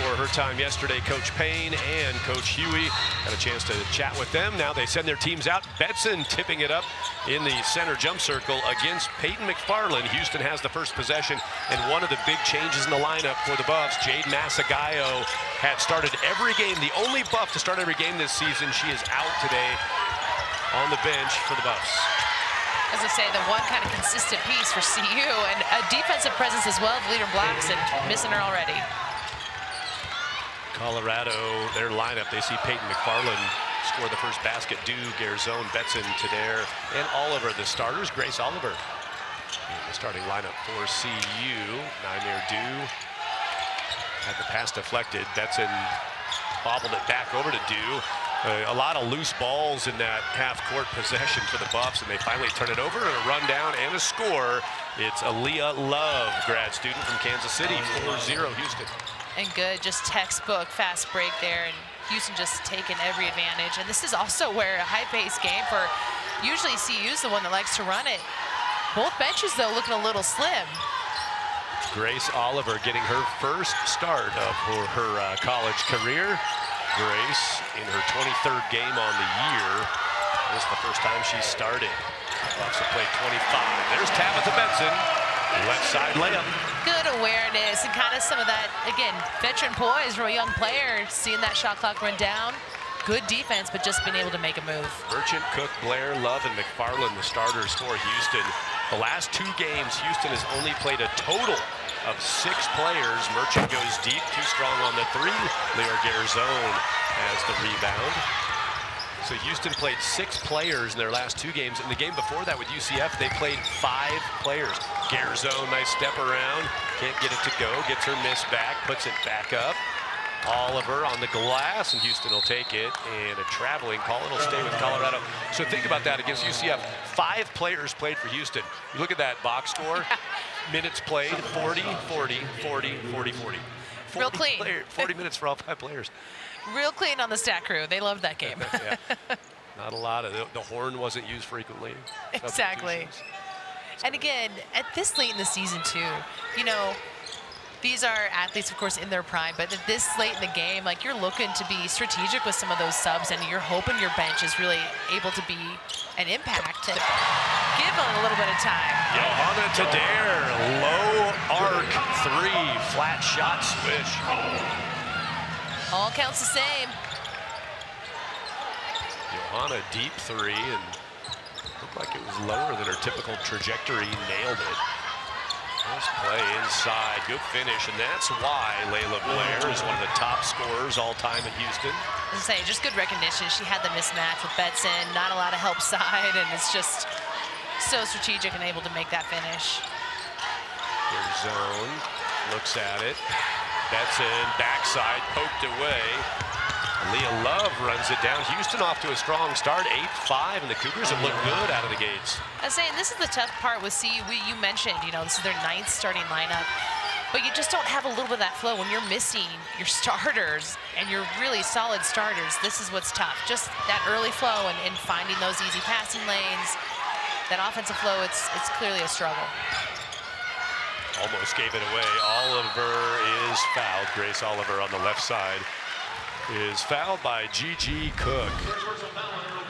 for her time yesterday. Coach Payne and Coach Huey had a chance to chat with them. Now they send their teams out. Betson tipping it up in the center jump circle against Peyton McFarland. Houston has the first possession, and one of the big changes in the lineup for the Buffs, Jade Masagayo, had started every game. The only Buff to start every game this season. She is out today on the bench for the Buffs. As I say, the one kind of consistent piece for CU, and a defensive presence as well. The leader in blocks, and missing her already. Colorado, their lineup, they see Peyton McFarland score the first basket. Dew, Garzone, Betson, Tadair, and Oliver. The starters, Grace Oliver. The starting lineup for CU. Nymere Dew had the pass deflected. Betson bobbled it back over to Dew. A lot of loose balls in that half-court possession for the Buffs, and they finally turn it over, and a rundown and a score. It's Aaliyah Love, grad student from Kansas City, 4-0 Houston. And good, just textbook fast break there, and Houston just taking every advantage. And this is also where a high-paced game for usually CU's the one that likes to run it. Both benches, though, looking a little slim. Grace Oliver getting her first start of her college career. Grace in her 23rd game on the year. This is the first time she started. Buffs have played 25. There's Tabitha Betson, left side layup. Good awareness and kind of some of that, again, veteran poise for a young player, seeing that shot clock run down. Good defense, but just being able to make a move. Merchant, Cook, Blair, Love, and McFarland, the starters for Houston. The last two games, Houston has only played a total of 6 players. Merchant goes deep, too strong on the 3. Leo Garzone has the rebound. So Houston played 6 players in their last 2 games. In the game before that with UCF, they played 5 players. Garzone, nice step around, can't get it to go, gets her miss back, puts it back up. Oliver on the glass, and Houston will take it, and a traveling call. It'll stay with Colorado. So think about that against UCF. 5 players played for Houston. You look at that box score. Minutes played, 40, 40, 40, 40, 40. Real clean. 40 minutes for all 5 players. Real clean on the stat crew. They loved that game. Yeah. Not a lot of the horn wasn't used frequently. Exactly. And again, at this late in the season too, you know, these are athletes, of course, in their prime, but at this late in the game, like, you're looking to be strategic with some of those subs, and you're hoping your bench is really able to be an impact to give them a little bit of time. Johanna Tadair, low arc 3, flat shot swish. All counts the same. Johanna deep 3, and looked like it was lower than her typical trajectory. Nailed it. Nice play inside, good finish, and that's why Layla Blair is one of the top scorers all time at Houston. As I say, just good recognition. She had the mismatch with Betson, not a lot of help side, and it's just so strategic and able to make that finish. Their zone, looks at it. Betson, backside, poked away. Leah Love runs it down. Houston off to a strong start, 8-5, and the Cougars have looked good out of the gates. I was saying, this is the tough part with CU. You mentioned, you know, this is their 9th starting lineup, but you just don't have a little bit of that flow when you're missing your starters and your really solid starters. This is what's tough, just that early flow and finding those easy passing lanes. That offensive flow, it's clearly a struggle. Almost gave it away. Oliver is fouled. Grace Oliver on the left side is fouled by Gigi Cook.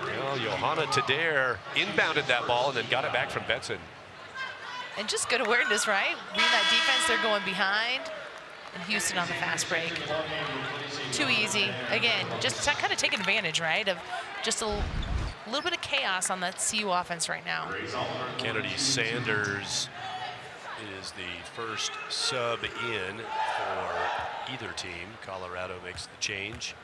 Well, Johanna Tadair inbounded that ball and then got it back from Betson. And just good awareness, right? Reading that defense, they're going behind. And Houston on the fast break. Too easy. Again, just kind of taking advantage, right, of just a little bit of chaos on that CU offense right now. Kennedy Sanders is the first sub in for either team. Colorado makes the change.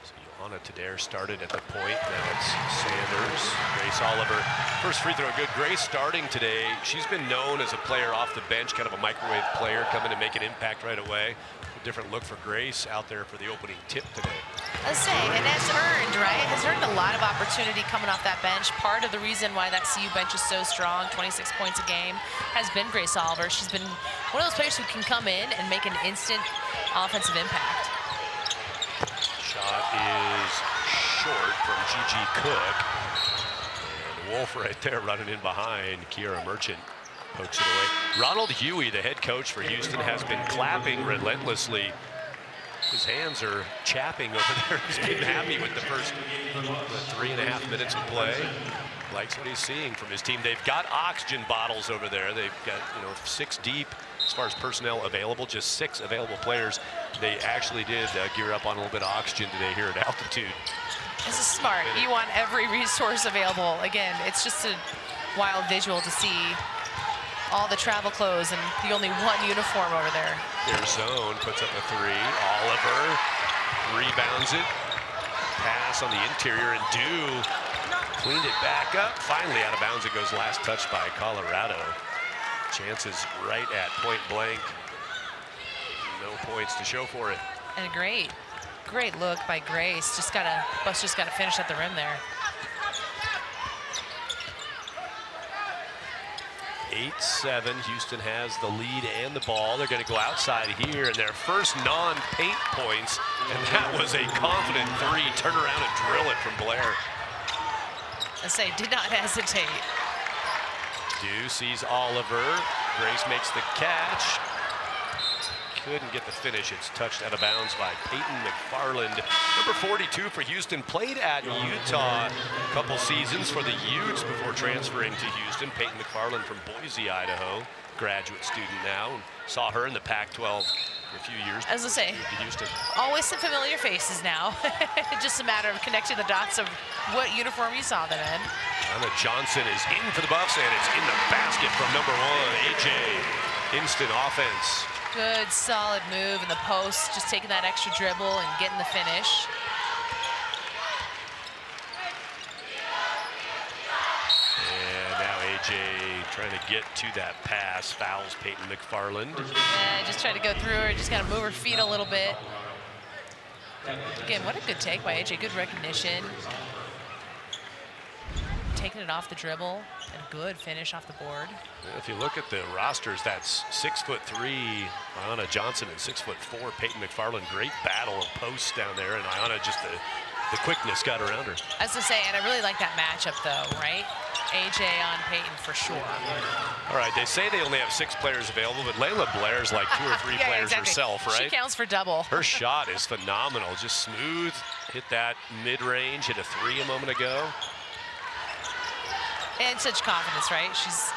So Johanna Tadair started at the point. That's Sanders. Grace Oliver, first free throw good. Grace starting today. She's been known as a player off the bench, kind of a microwave player, coming to make an impact right away. A different look for Grace out there for the opening tip today. Let's say, and has earned, right? Has earned a lot of opportunity coming off that bench. Part of the reason why that CU bench is so strong, 26 points a game, has been Grace Oliver. She's been one of those players who can come in and make an instant offensive impact. Shot is short from Gigi Cook. And Wolf right there running in behind. Kiara Merchant pokes it away. Ronald Huey, the head coach for Houston, has been clapping relentlessly His hands are chapping over there. He's been happy with the first 3.5 minutes of play. Likes what he's seeing from his team. They've got oxygen bottles over there. They've got 6 deep as far as personnel available, just 6 available players. They actually did gear up on a little bit of oxygen today here at altitude. This is smart. You want every resource available. Again, it's just a wild visual to see all the travel clothes and the only one uniform over there. Their zone puts up a 3. Oliver rebounds it. Pass on the interior, and Dew cleaned it back up. Finally out of bounds. It goes last touched by Colorado. Chances right at point blank. No points to show for it. And a great look by Grace. Buss just gotta finish at the rim there. 8-7. Houston has the lead and the ball. They're going to go outside here, and their first non-paint points, and that was a confident 3. Turn around and drill it from Blair. I say, did not hesitate. Dew sees Oliver. Grace makes the catch. Couldn't get the finish. It's touched out of bounds by Peyton McFarland. Number 42 for Houston, played at Utah a couple seasons for the Utes before transferring to Houston. Peyton McFarland from Boise, Idaho, graduate student now. Saw her in the Pac-12 for a few years. As I say, Houston. Always some familiar faces now. Just a matter of connecting the dots of what uniform you saw them in. Anna Johnson is in for the Buffs, and it's in the basket from number 1, AJ. Instant offense. Good, solid move in the post, just taking that extra dribble and getting the finish. And now AJ trying to get to that pass, fouls Peyton McFarland. Yeah, just tried to go through her, just got to move her feet a little bit. Again, what a good take by AJ, good recognition. Taking it off the dribble, and good finish off the board. If you look at the rosters, that's 6'3" Ayanna Johnson and 6'4" Peyton McFarland. Great battle of posts down there, and Ayanna just the quickness got around her. As I say, and I really like that matchup though, right? AJ on Peyton for sure. All right, they say they only have 6 players available, but Layla Blair's like 2 or 3 players exactly. herself, right? She counts for double. Her shot is phenomenal, just smooth. Hit that mid-range, hit a 3 a moment ago. And such confidence, right? She's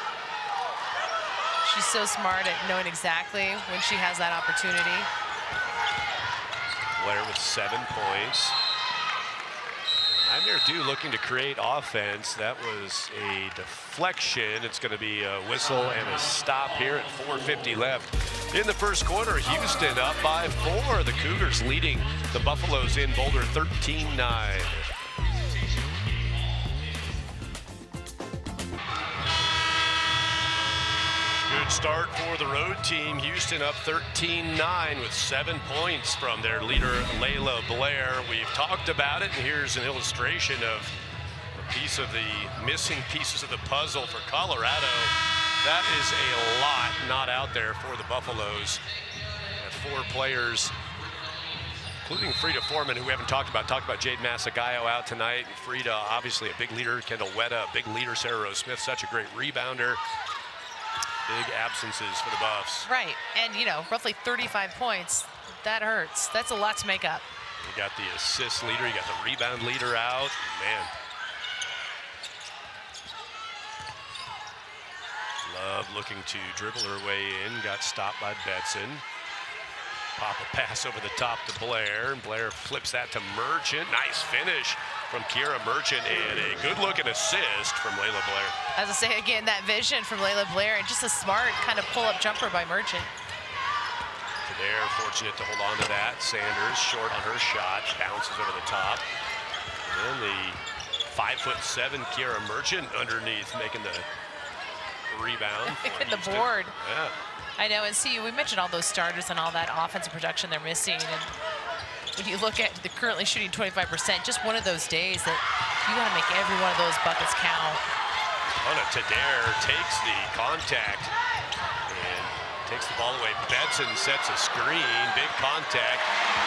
so smart at knowing exactly when she has that opportunity. Blair with 7 points. Nightmare Dew looking to create offense. That was a deflection. It's going to be a whistle and a stop here at 4:50 left in the first quarter. Houston up by 4. The Cougars leading the Buffaloes in Boulder 13-9. Good start for the road team. Houston up 13-9 with 7 points from their leader, Layla Blair. We've talked about it, and here's an illustration of a piece of the missing pieces of the puzzle for Colorado. That is a lot not out there for the Buffaloes. 4 players, including Frida Foreman, who we haven't talked about. Talked about Jade Masagayo out tonight. Frida, obviously a big leader. Kendall Wetta, a big leader. Sarah Rose Smith, such a great rebounder. Big absences for the Buffs. Right, and roughly 35 points. That hurts. That's a lot to make up. You got the assist leader, you got the rebound leader out. Man. Love looking to dribble her way in, got stopped by Betson. Pop a pass over the top to Blair, and Blair flips that to Merchant. Nice finish from Kiera Merchant, and a good-looking assist from Layla Blair. As I say again, that vision from Layla Blair, and just a smart kind of pull-up jumper by Merchant. They're fortunate to hold on to that. Sanders short on her shot, bounces over the top. And the 5'7" Kiera Merchant underneath, making the rebound. Making the board. Yeah. I know, and see, we mentioned all those starters and all that offensive production they're missing. And when you look at they're currently shooting 25%, just one of those days that you got to make every one of those buckets count. Anna Tadair takes the contact and takes the ball away. Betson sets a screen, big contact.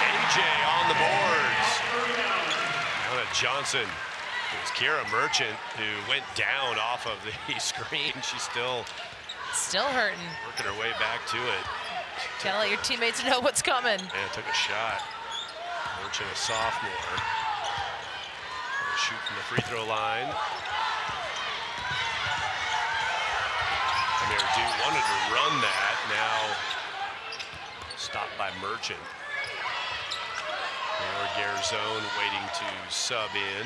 AJ on the boards. Anna Johnson. It was Kiera Merchant who went down off of the screen. She's still hurting. Working her way back to it. Gotta let your teammates know what's coming. Yeah, took a shot. Merchant, a sophomore. Shoot from the free throw line. Amir Dew wanted to run that. Now stopped by Merchant. Or Garzone waiting to sub in.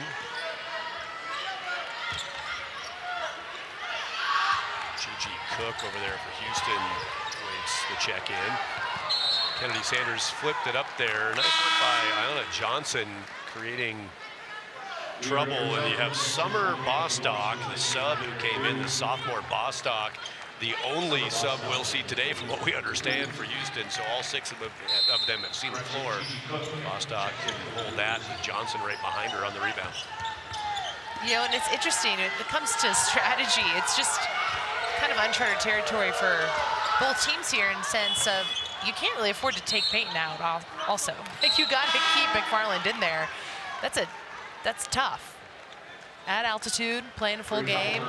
Gigi Cook over there for Houston waits the check in. Kennedy Sanders flipped it up there. Nice work by Iona Johnson, creating trouble. And you have Summer Bostock, the sub who came in, the sophomore Bostock, the only sub we'll see today from what we understand for Houston. So all 6 of them have seen the floor. Bostock can hold that, and Johnson right behind her on the rebound. You know, and it's interesting. When it comes to strategy, it's just kind of uncharted territory for both teams here in the sense of you can't really afford to take Payton out also. Like, you got to keep McFarland in there. That's tough. At altitude, playing a full game,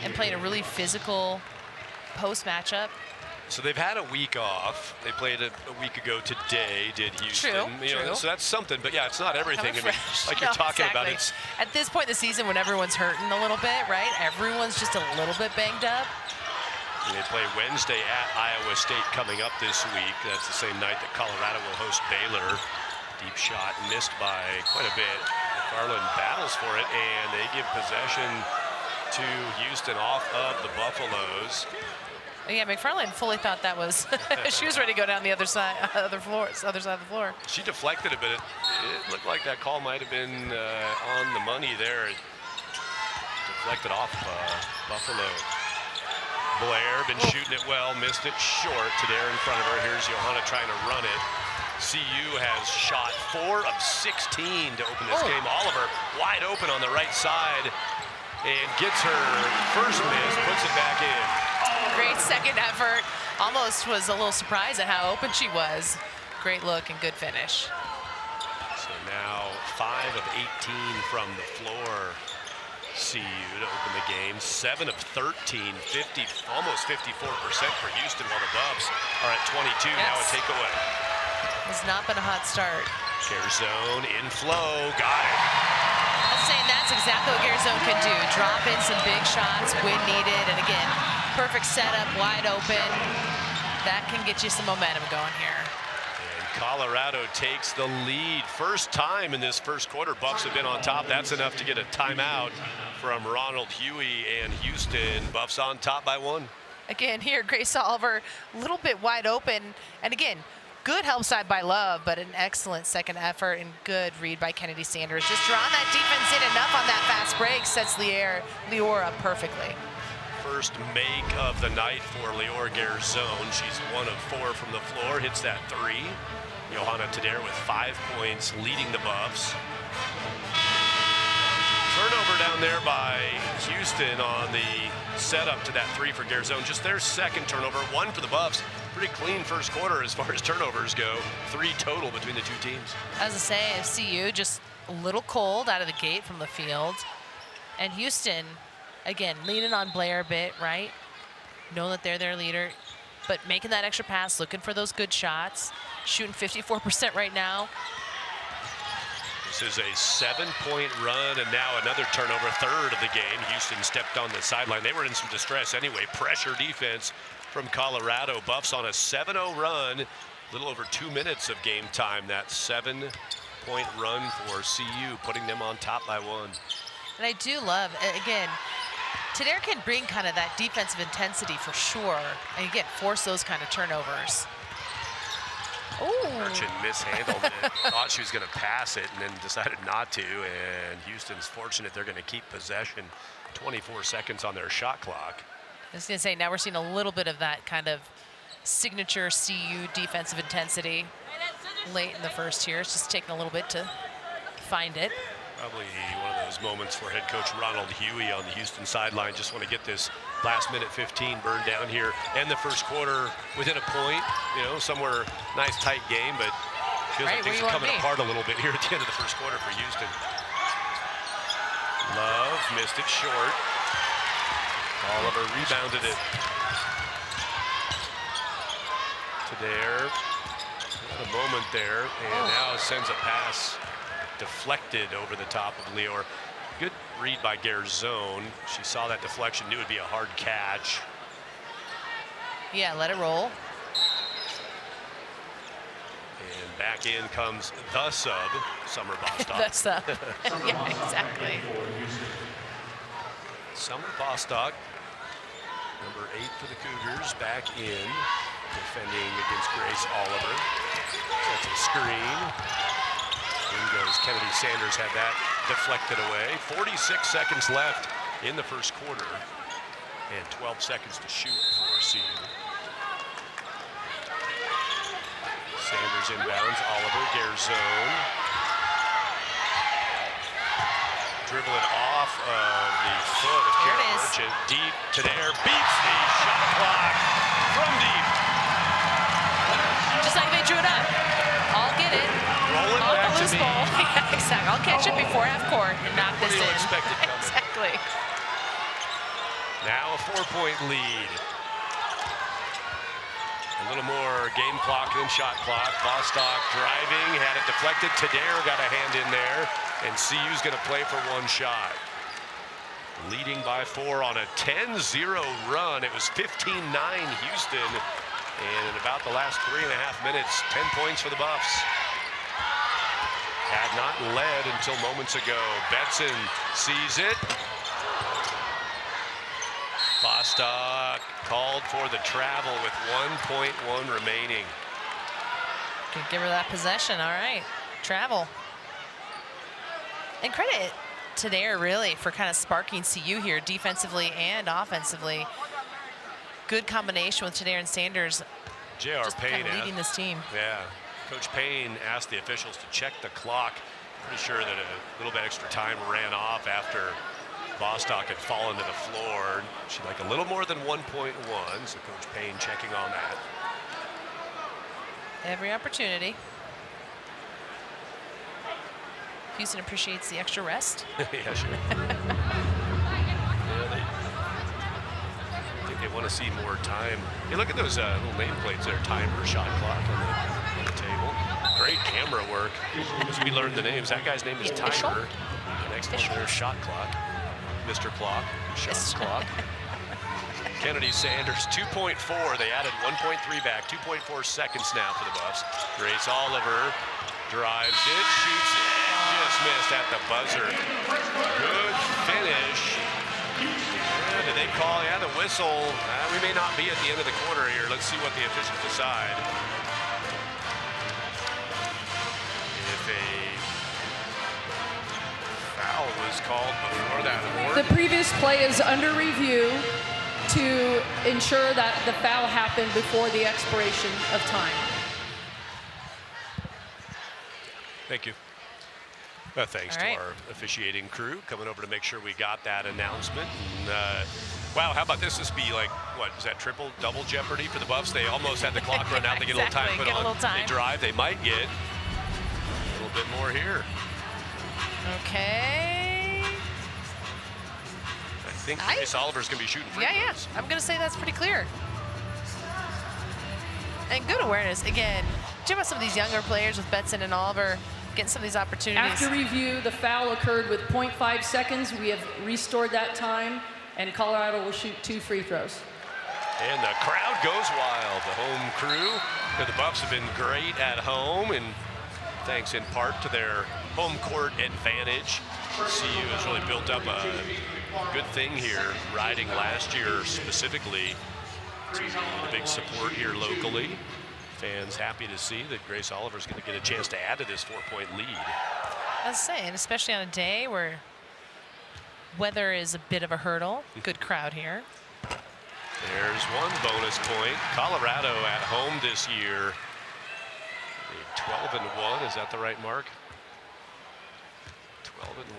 and playing a really physical post matchup. So they've had a week off. They played a week ago today, did Houston. True. So that's something, but yeah, it's not everything. I mean, like no, you're talking exactly. about, it's at this point in the season when everyone's hurting a little bit, right? Everyone's just a little bit banged up. And they play Wednesday at Iowa State coming up this week. That's the same night that Colorado will host Baylor. Deep shot missed by quite a bit. McFarland battles for it, and they give possession to Houston off of the Buffaloes. Yeah, McFarland fully thought that was, she was ready to go down the other side of the floor. She deflected a bit. It looked like that call might have been on the money there. It deflected off Buffalo. Blair been shooting it well, missed it short. Tadair in front of her. Here's Johanna trying to run it. CU has shot 4 of 16 to open this game. Oliver wide open on the right side and gets her first miss, puts it back in. Great second effort. Almost was a little surprised at how open she was. Great look and good finish. So now 5 of 18 from the floor. CU to open the game. 7 of 13, almost 54% for Houston, while the Buffs are at 22. Yes. Now a takeaway. Has not been a hot start. Garzone in flow, got it. I'm saying that's exactly what Garzone can do. Drop in some big shots when needed, and again, perfect setup, wide open. That can get you some momentum going here. And Colorado takes the lead. First time in this first quarter, Buffs have been on top. That's enough to get a timeout from Ronald Huey and Houston. Buffs on top by 1. Again, here, Grace Oliver, a little bit wide open. And again, good help side by Love, but an excellent second effort and good read by Kennedy Sanders. Just drawing that defense in enough on that fast break, sets Leora up perfectly. First make of the night for Leora Garzone. She's 1 of 4 from the floor, hits that 3. Johanna Tadair with 5 points, leading the Buffs. Turnover down there by Houston on the setup to that 3 for Garzone. Just their second turnover, 1 for the Buffs. Pretty clean first quarter as far as turnovers go. 3 total between the 2 teams. As I say, CU just a little cold out of the gate from the field. And Houston, again, leaning on Blair a bit, right? Knowing that they're their leader, but making that extra pass, looking for those good shots. Shooting 54% right now. This is a 7-point run, and now another turnover, 3rd of the game. Houston stepped on the sideline. They were in some distress anyway. Pressure defense from Colorado. Buffs on a 7-0 run. A little over 2 minutes of game time. That 7-point run for CU, putting them on top by 1. And I do love, again, Tadair can bring kind of that defensive intensity for sure. And again, force those kind of turnovers. Merchant mishandled it. Thought she was going to pass it and then decided not to. And Houston's fortunate they're going to keep possession. 24 seconds on their shot clock. I was going to say, now we're seeing a little bit of that kind of signature CU defensive intensity late in the first here. It's just taking a little bit to find it. Probably one of those moments for head coach Ronald Huey on the Houston sideline. Just want to get this last minute 15 burned down here. And the first quarter within a point, you know, somewhere nice tight game, but feels like things are coming apart a little bit here at the end of the first quarter for Houston. Love missed it short. Oliver rebounded it. Tadair. A moment there, and now sends a pass deflected over the top of Lior. Good read by Garzone. She saw that deflection, knew it would be a hard catch. Yeah, let it roll. And back in comes the sub, Summer Bostock. The sub. Yeah, exactly. Summer Bostock, number 8 for the Cougars, back in, defending against Grace Oliver. That's a screen. In goes Kennedy Sanders, had that deflected away. 46 seconds left in the first quarter, and 12 seconds to shoot for CU. Sanders inbounds, Oliver, Garzone. Dribble it off of the foot of Kara Merchant. Deep to there, beats the shot clock from deep. Just like they drew it up. I'll get it. Roll it back to me. Yeah, exactly. I'll catch it before half court and knock this in. Expect it coming. Exactly. Now a 4-point lead. A little more game clock than shot clock. Bostock driving, had it deflected. Tadair got a hand in there, and CU's going to play for one shot. Leading by 4 on a 10-0 run. It was 15-9 Houston, and in about the last 3.5 minutes, 10 points for the Buffs. Had not led until moments ago. Betson sees it. Bostock called for the travel with 1.1 remaining. Can give her that possession. All right, travel. And credit to Tadair really for kind of sparking CU here defensively and offensively. Good combination with Tadair and Sanders. J.R. Just Payne kind of leading this team. Yeah, Coach Payne asked the officials to check the clock. Pretty sure that a little bit extra time ran off after Bostock had fallen to the floor. She'd like a little more than 1.1, so Coach Payne checking on that. Every opportunity. Houston appreciates the extra rest. Yeah, sure. I think they want to see more time. Hey, look at those little nameplates there, timer, shot clock on the table. Great camera work. As we learned the names, that guy's name is Timer. Next to there's shot clock. Mr. Clock, shot clock. Kennedy Sanders, 2.4. They added 1.3 back, 2.4 seconds now for the Buffs. Grace Oliver drives it, shoots it, just missed at the buzzer. Good finish. Yeah, did they call? Yeah, the whistle. We may not be at the end of the quarter here. Let's see what the officials decide. If a foul was called before that award. The previous play is under review to ensure that the foul happened before the expiration of time. Thank you. Thanks to our officiating crew coming over to make sure we got that announcement. And, wow, how about this? This be like, what, is that triple, double jeopardy for the Buffs? They almost had the clock run out. They get a little time put on. They drive. They might get a little bit more here. Okay. I think Grace Oliver's going to be shooting free throws. Yeah. I'm going to say that's pretty clear. And good awareness. Again, talk about some of these younger players with Betson and Oliver getting some of these opportunities. After review, the foul occurred with 0.5 seconds. We have restored that time, and Colorado will shoot 2 free throws. And the crowd goes wild. The home crew. The Buffs have been great at home, and thanks in part to their home court advantage. CU has really built up a good thing here, riding last year specifically to the big support here locally. Fans happy to see that Grace Oliver's going to get a chance to add to this 4-point lead. I was saying, especially on a day where weather is a bit of a hurdle. Good crowd here. There's one bonus point. Colorado at home this year. 12-1, is that the right mark?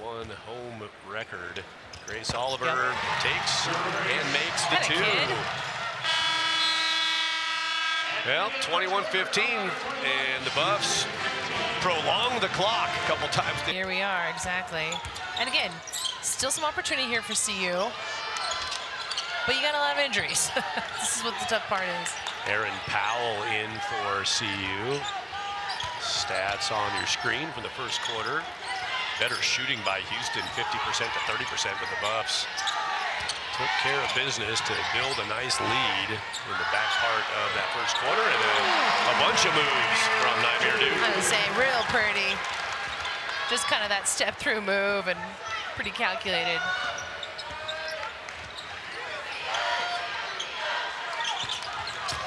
12-1 home record. Grace Oliver takes and makes the 2. Well, 21-15, and the Buffs prolong the clock a couple times. Here we are, exactly. And again, still some opportunity here for CU, but you got a lot of injuries. This is what the tough part is. Aaron Powell in for CU. Stats on your screen from the first quarter. Better shooting by Houston, 50% to 30%, but the Buffs took care of business to build a nice lead in the back part of that first quarter, and a bunch of moves from Nymir Duke. I would say real pretty. Just kind of that step through move and pretty calculated.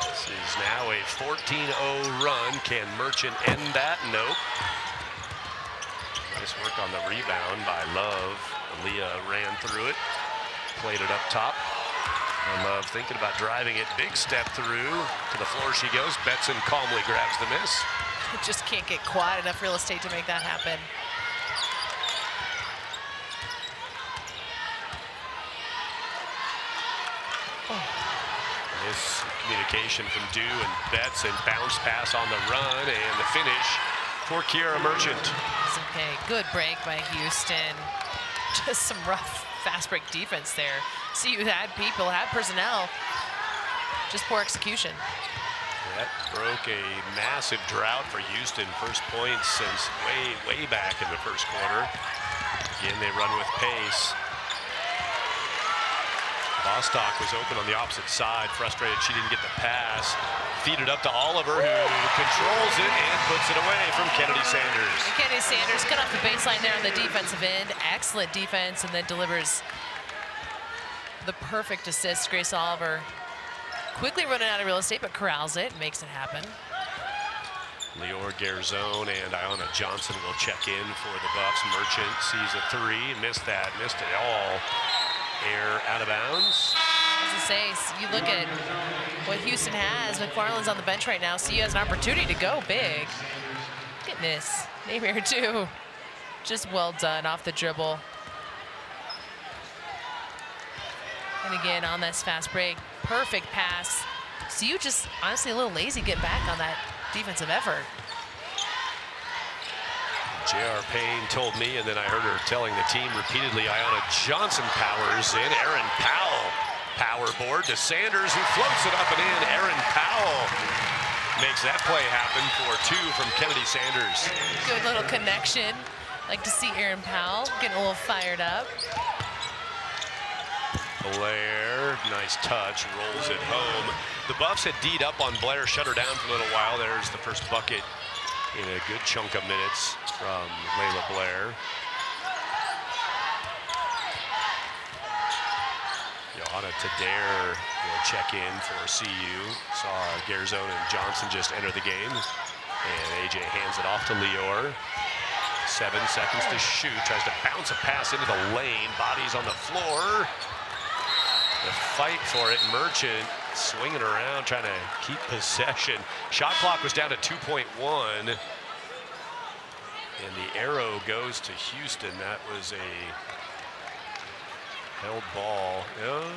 This is now a 14-0 run. Can Merchant end that? Nope. Nice work on the rebound by Love. Aaliyah ran through it, played it up top. And Love thinking about driving it. Big step through. To the floor she goes. Betson calmly grabs the miss. Just can't get quite enough real estate to make that happen. Communication from Dew and Betts, and bounce pass on the run, and the finish for Kiara Merchant. It's okay. Good break by Houston. Just some rough fast break defense there. See, you had people, had personnel. Just poor execution. That broke a massive drought for Houston. First points since way back in the first quarter. Again, they run with pace. Bostock was open on the opposite side, frustrated she didn't get the pass. Feed it up to Oliver, who controls it and puts it away from Kennedy Sanders. And Kennedy Sanders cut off the baseline there on the defensive end. Excellent defense, and then delivers the perfect assist. Grace Oliver quickly running out of real estate, but corrals it and makes it happen. Lior Garzone and Iona Johnson will check in for the Buffs. Merchant sees a three, missed it all. Air out of bounds. As I say, you look at what Houston has. McFarland's on the bench right now, so he has an opportunity to go big. Goodness, Nymir too. Just well done off the dribble. And again, on this fast break, perfect pass. So you just, honestly, a little lazy get back on that defensive effort. J.R. Payne told me, and then I heard her telling the team repeatedly, Iona Johnson powers in. Aaron Powell, power board to Sanders, who floats it up and in. Aaron Powell makes that play happen for two from Kennedy Sanders. Good little connection. Like to see Aaron Powell getting a little fired up. Blair, nice touch, rolls it home. The Buffs had D'd up on Blair, shut her down for a little while. There's the first bucket in a good chunk of minutes from Layla Blair. Johanna Tadair will check in for CU. Saw Garzone and Johnson just enter the game. And AJ hands it off to Lior. 7 seconds to shoot. Tries to bounce a pass into the lane. Bodies on the floor. The fight for it. Merchant swinging around, trying to keep possession. Shot clock was down to 2.1. And the arrow goes to Houston. That was a held ball. Oh,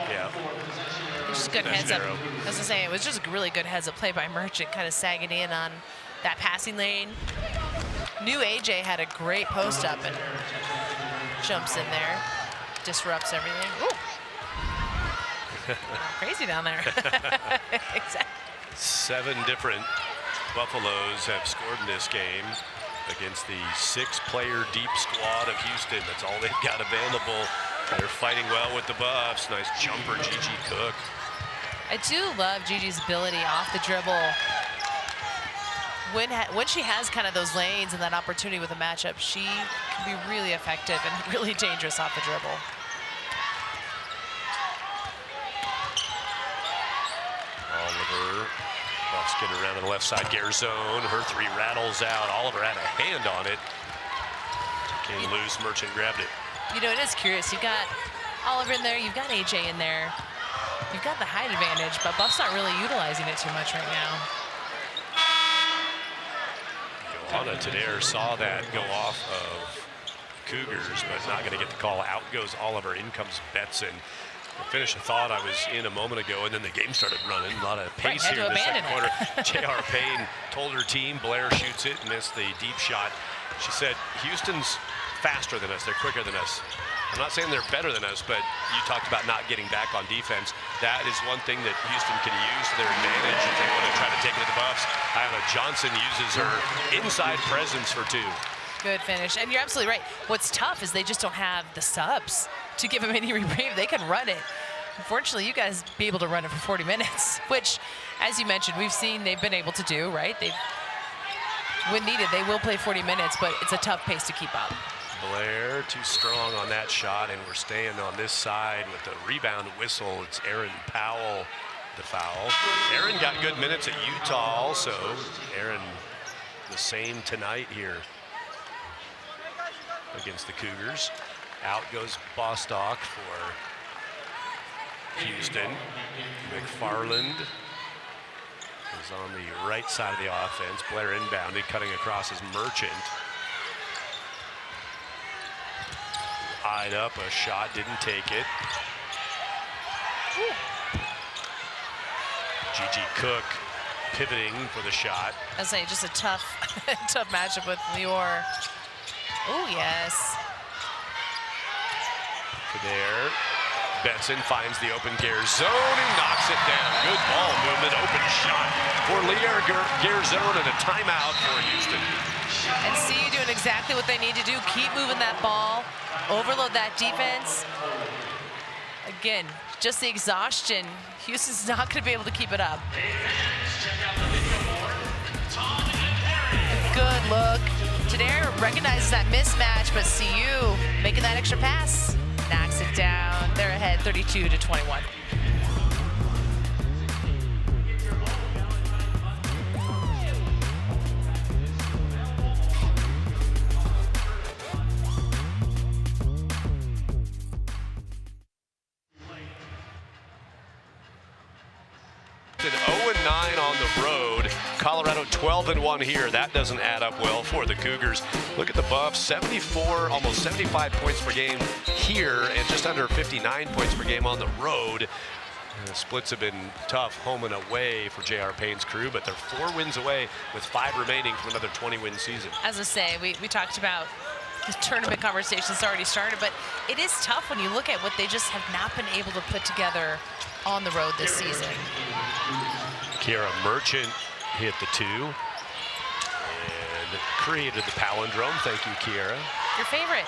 yeah. Just good heads up. As I say, it was just a really good heads up play by Merchant, kind of sagging in on that passing lane. Knew AJ had a great post up and jumps in there, disrupts everything. Ooh. Crazy down there. Exactly. 7 different Buffaloes have scored in this game against the 6-player deep squad of Houston. That's all they've got available. They're fighting well with the Buffs. Nice jumper, Gigi Cook. I do love Gigi's ability off the dribble. When she has kind of those lanes and that opportunity with a matchup, she can be really effective and really dangerous off the dribble. Oliver, Buffs getting around on the left side. Garzone, her three rattles out. Oliver had a hand on it. Came loose, Merchant grabbed it. You know, it is curious. You've got Oliver in there, you've got AJ in there. You've got the height advantage, but Buff's not really utilizing it too much right now. Johanna Tadair saw that go off of Cougars, but not going to get the call. Out goes Oliver, in comes Betson. The finish of thought I was in a moment ago, and then the game started running. A lot of pace here in the second quarter. J.R. Payne told her team, Blair shoots it, missed the deep shot. She said Houston's faster than us. They're quicker than us. I'm not saying they're better than us, but you talked about not getting back on defense. That is one thing that Houston can use to their advantage if they want to try to take it to the Buffs. Ayanna Johnson uses her inside presence for 2. Good finish. And you're absolutely right. What's tough is they just don't have the subs to give them any reprieve. They can run it. Unfortunately, you guys be able to run it for 40 minutes, which, as you mentioned, we've seen they've been able to do, right? When needed, they will play 40 minutes, but it's a tough pace to keep up. Blair too strong on that shot, and we're staying on this side with the rebound whistle. It's Erin Powell, the foul. Erin got good minutes at Utah also. Erin the same tonight here against the Cougars. Out goes Bostock for Houston. McFarland is on the right side of the offense. Blair inbounded, cutting across as Merchant. Eyed up a shot, didn't take it. Gigi Cook pivoting for the shot. I was saying, just a tough, tough matchup with Lior. Oh, yes. There. Benson finds the open Garzone and knocks it down. Good ball movement, open shot for Lior Garzone, and a timeout for Houston. And see you doing exactly what they need to do. Keep moving that ball, overload that defense. Again, just the exhaustion. Houston's not going to be able to keep it up. Good look. Tadare recognizes that mismatch, but CU making that extra pass. Knocks it down. They're ahead 32-21. An 0-9 on the road. Colorado 12-1 here. That doesn't add up well for the Cougars. Look at the Buffs, 74, almost 75 points per game here, and just under 59 points per game on the road. The splits have been tough home and away for J.R. Payne's crew, but they're 4 wins away with 5 remaining from another 20-win season. As I say, we talked about the tournament conversations already started, but it is tough when you look at what they just have not been able to put together on the road this season. Kiera Merchant hit the 2 and created the palindrome. Thank you, Kiera. Your favorite?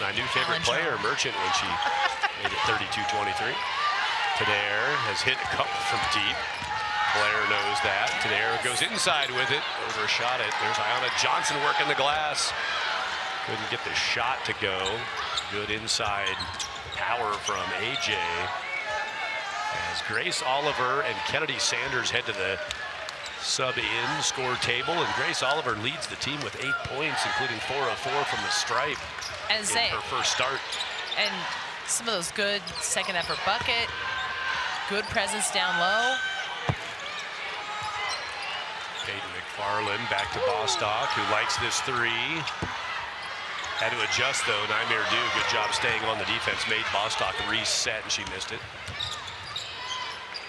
My new favorite player, Merchant, when she made it 32-23. Tadare has hit a couple from deep. Blair knows that. Tadare goes inside with it, overshot it. There's Ayanna Johnson working the glass. Couldn't get the shot to go. Good inside power from AJ. As Grace Oliver and Kennedy Sanders head to the sub-in score table, and Grace Oliver leads the team with 8 points, including 4 of 4 from the stripe in her first start. And some of those good second effort bucket, good presence down low. Peyton McFarland back to Bostock, who likes this 3. Had to adjust though. Naimir Du, good job staying on the defense, made Bostock reset, and she missed it.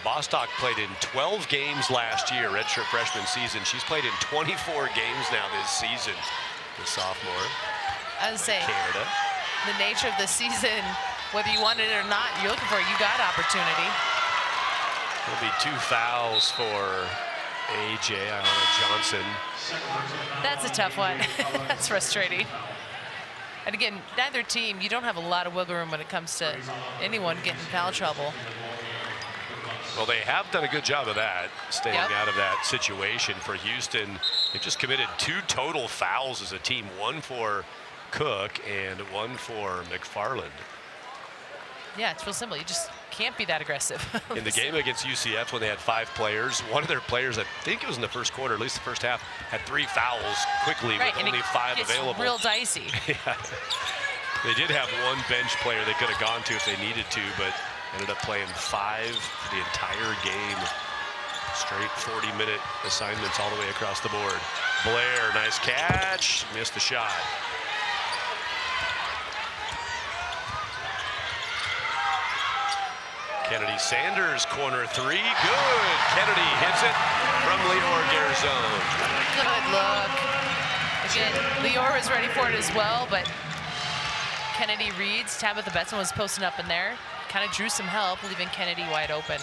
Bostock played in 12 games last year, redshirt freshman season. She's played in 24 games now this season, the sophomore. I would say, Canada. The nature of the season, whether you want it or not, you're looking for it, you got opportunity. There'll be 2 fouls for AJ, Ayanna Johnson. That's a tough one. That's frustrating. And again, neither team, you don't have a lot of wiggle room when it comes to anyone getting in foul trouble. Well, they have done a good job of that, staying out of that situation. For Houston, they just committed 2 total fouls as a team, 1 for Cook and 1 for McFarland. Yeah, it's real simple. You just can't be that aggressive. In the game against UCF, when they had 5 players, one of their players, I think it was in the first quarter, at least the first half, had 3 fouls quickly with only 5 available. Real dicey. Yeah. They did have 1 bench player they could have gone to if they needed to, but ended up playing 5 for the entire game. Straight 40-minute assignments all the way across the board. Blair, nice catch, missed the shot. Kennedy Sanders, corner 3, good. Kennedy hits it from Lior Garzone. Good look. Again, Lior was ready for it as well, but Kennedy reads. Tabitha Betson was posting up in there. Kind of drew some help, leaving Kennedy wide open.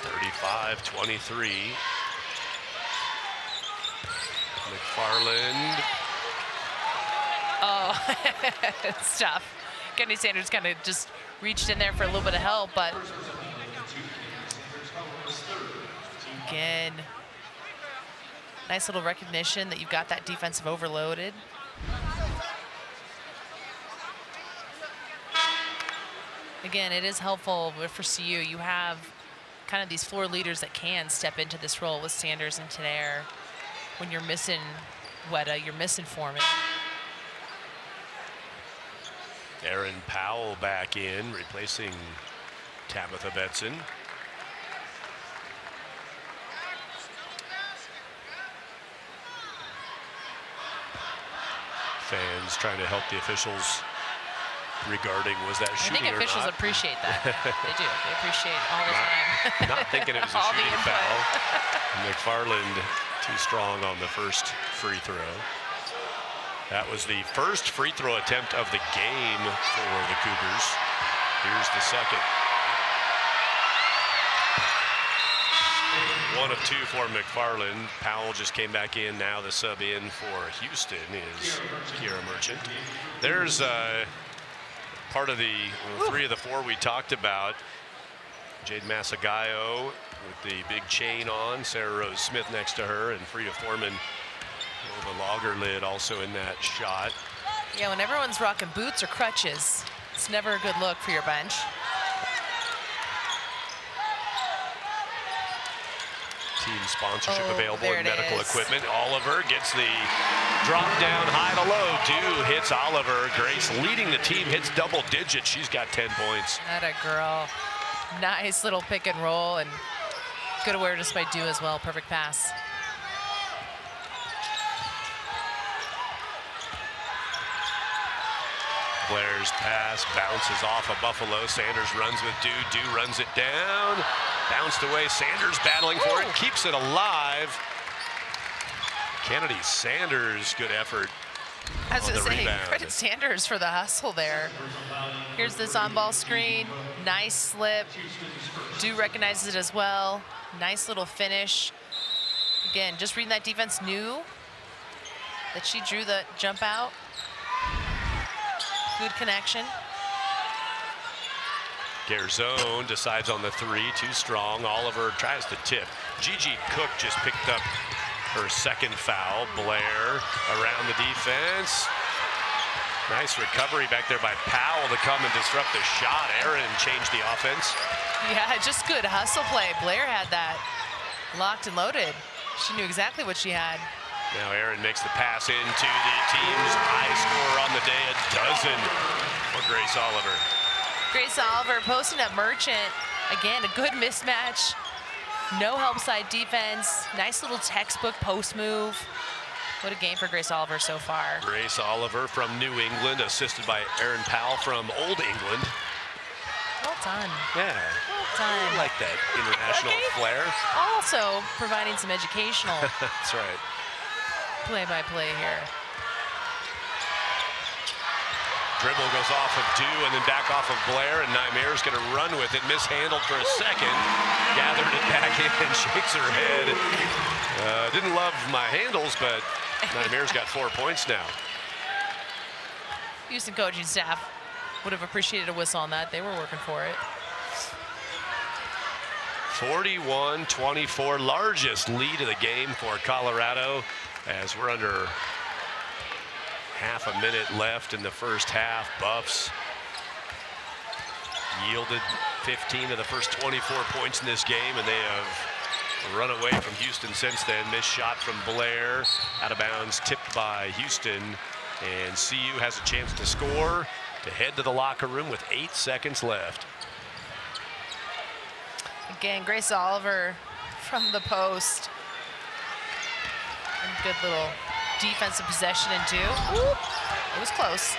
35-23. McFarland. Oh, it's tough. Kennedy Sanders kind of just reached in there for a little bit of help, but again, nice little recognition that you've got that defensive overloaded. Again, it is helpful for CU. You have kind of these floor leaders that can step into this role with Sanders and Tenaire. When you're missing Weta, you're missing Foreman. Aaron Powell back in, replacing Tabitha Betson. Fans trying to help the officials regarding was that shooting or not. I think officials appreciate that. They do. They appreciate all the time. Not thinking it was a All the shooting input. foul. McFarland too strong on the first free throw. That was the first free throw attempt of the game for the Cougars. Here's the second. 1 of 2 for McFarland. Powell just came back in. Now the sub in for Houston is Kiera Merchant. There's part of the 3 of the 4 we talked about. Jade Masagayo with the big chain on. Sarah Rose Smith next to her, and Frida Foreman, the logger lid, also in that shot. Yeah, when everyone's rocking boots or crutches, it's never a good look for your bench. Team sponsorship Oh, available there and it medical is. equipment. Oliver gets the drop down high to low. Dew hits Oliver. Grace leading the team, hits double digits. She's got 10 points. Atta girl. Nice little pick and roll, and good awareness by Dew as well. Perfect pass. Blair's pass bounces off of Buffalo. Sanders runs with Dew. Dew runs it down. Bounced away. Sanders battling for it. Keeps it alive. Kennedy Sanders, good effort. I was on going the to say, rebound. credit Sanders for the hustle there. Here's this on-ball screen. Nice slip. Dew recognizes it as well. Nice little finish. Again, just reading that defense, knew that she drew the jump out. Good connection. Garzone decides on the 3, too strong. Oliver tries to tip. Gigi Cook just picked up her second foul. Blair around the defense. Nice recovery back there by Powell to come and disrupt the shot. Aaron changed the offense. Yeah, just good hustle play. Blair had that locked and loaded. She knew exactly what she had. Now Aaron makes the pass into the team's high scorer on the day, a dozen for Grace Oliver. Grace Oliver posting up Merchant. Again, a good mismatch. No help side defense. Nice little textbook post move. What a game for Grace Oliver so far. Grace Oliver from New England, assisted by Aaron Powell from Old England. Well done. Yeah, Well done. I like that international flair. Also providing some educational That's right. play-by-play here. Dribble goes off of Dew and then back off of Blair, and Nymere's going to run with it. Mishandled for a second. Gathered it back in and shakes her head. Didn't love my handles, but Nymere's got 4 points now. Houston coaching staff would have appreciated a whistle on that. They were working for it. 41-24, largest lead of the game for Colorado, as we're under half a minute left in the first half. Buffs yielded 15 of the first 24 points in this game, and they have run away from Houston since then. Missed shot from Blair, out of bounds, tipped by Houston, and CU has a chance to score to head to the locker room with 8 seconds left. Again, Grace Oliver from the post. And good little defensive possession and Dew. Ooh, it was close.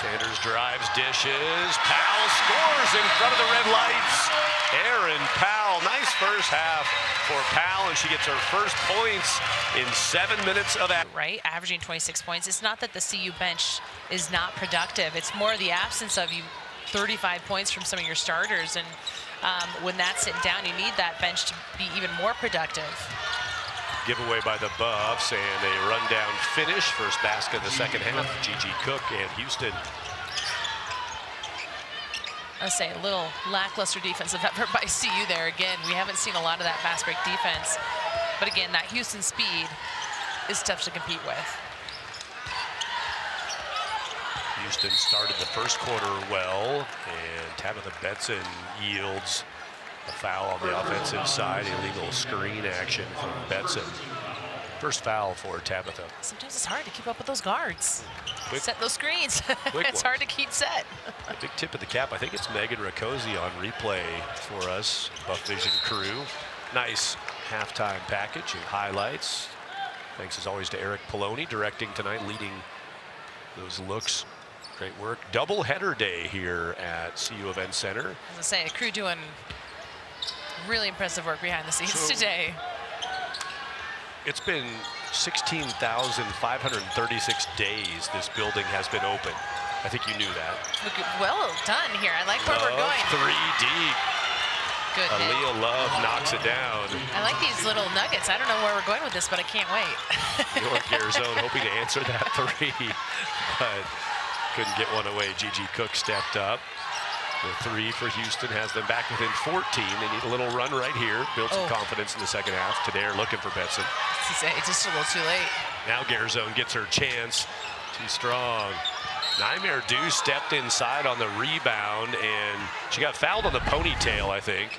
Sanders drives, dishes. Powell scores in front of the red lights. Erin Powell, nice first half for Powell, and she gets her first points in 7 minutes of action. Right, averaging 26 points. It's not that the CU bench is not productive. It's more the absence of 35 points from some of your starters, and when that's sitting down, you need that bench to be even more productive. Giveaway by the Buffs and a rundown finish. First basket of the second half. Gigi Cook and Houston. I'll say a little lackluster defensive effort by CU there. Again, we haven't seen a lot of that fast break defense. But again, that Houston speed is tough to compete with. Houston started the first quarter well, and Tabitha Betson yields a foul on the offensive side. Illegal screen action from Betson. First foul for Tabitha. Sometimes it's hard to keep up with those guards. Quick, set those screens. It's hard to keep set. A big tip of the cap. I think it's Megan Rakosi on replay for us, Buff Vision crew. Nice halftime package and highlights. Thanks as always to Eric Poloni directing tonight, leading those looks. Great work. Double header day here at CU Event Center. As I say, a crew doing really impressive work behind the scenes today. It's been 16,536 days this building has been open. I think you knew that. Well done here. I like where we're going. 3 deep. Good hit. Aaliyah Love knocks it down. I like these little nuggets. I don't know where we're going with this, but I can't wait. York Garzone hoping to answer that 3, but couldn't get one away. Gigi Cook stepped up. The 3 for Houston has them back within 14. They need a little run right here. Build some confidence in the second half. Tadair looking for Betson. Just a little too late. Now Garzone gets her chance. Too strong. Nightmare Dew stepped inside on the rebound, and she got fouled on the ponytail, I think.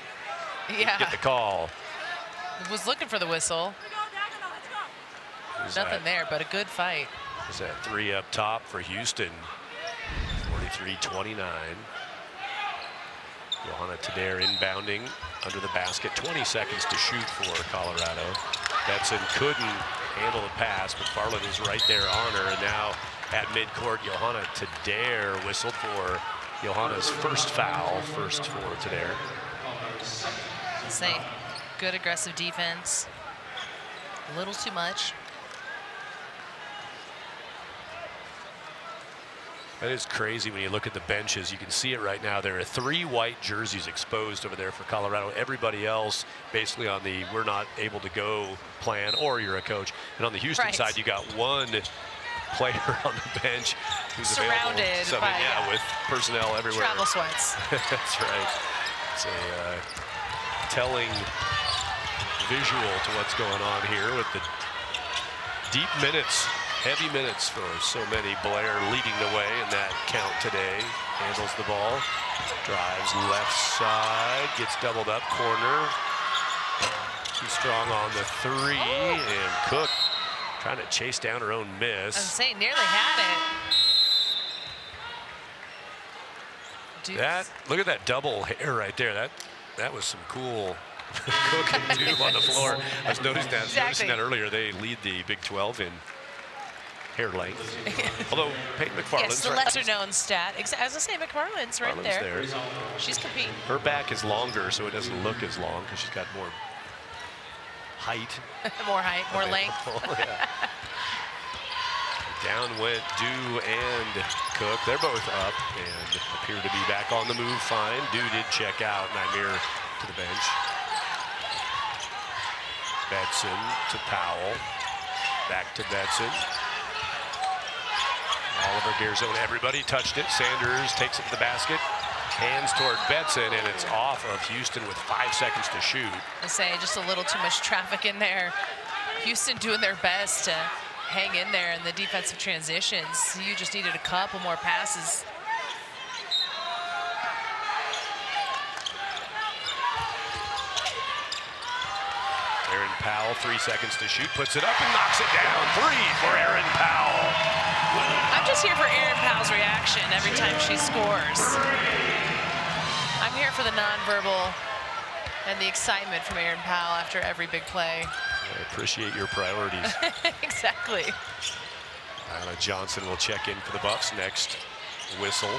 Yeah. Get the call. Was looking for the whistle. Nothing there, but a good fight. Is that 3 up top for Houston? 43-29. Johanna Tadair inbounding under the basket. 20 seconds to shoot for Colorado. Betson couldn't handle the pass, but McFarland was right there on her. And now at midcourt, Johanna Tadair whistled for Johanna's first foul. First for Tadair. Say, good aggressive defense. A little too much. That is crazy when you look at the benches. You can see it right now. There are 3 white jerseys exposed over there for Colorado. Everybody else basically on the we're not able to go plan, or you're a coach. And on the Houston side, you got 1 player on the bench who's surrounded available. by with personnel everywhere. Travel sweats. That's right. It's a telling visual to what's going on here with the deep minutes. Heavy minutes for so many. Blair leading the way in that count today. Handles the ball. Drives left side. Gets doubled up. Corner. Too strong on the 3. And Cook trying to chase down her own miss. I was saying, nearly had it. Look at that double hair right there. That was some cool Cook and Dube on the floor. I was noticing that earlier. They lead the Big 12 in hair length. Although Peyton McFarland's the lesser-known stat. As I say, McFarland's right there. She's competing. Her back is longer, so it doesn't look as long because she's got more height. More height, more length. Yeah. Down went Dew and Cook. They're both up and appear to be back on the move fine. Dew did check out. Nymir to the bench. Betson to Powell. Back to Betson. Oliver Garzone, everybody touched it. Sanders takes it to the basket. Hands toward Betson, and it's off of Houston with 5 seconds to shoot. I say just a little too much traffic in there. Houston doing their best to hang in there in the defensive transitions. You just needed a couple more passes. Erin Powell, 3 seconds to shoot, puts it up and knocks it down. 3 for Erin Powell. I'm just here for Erin Powell's reaction every time she scores. I'm here for the nonverbal and the excitement from Erin Powell after every big play. I appreciate your priorities. Exactly. Anna Johnson will check in for the Buffs next whistle.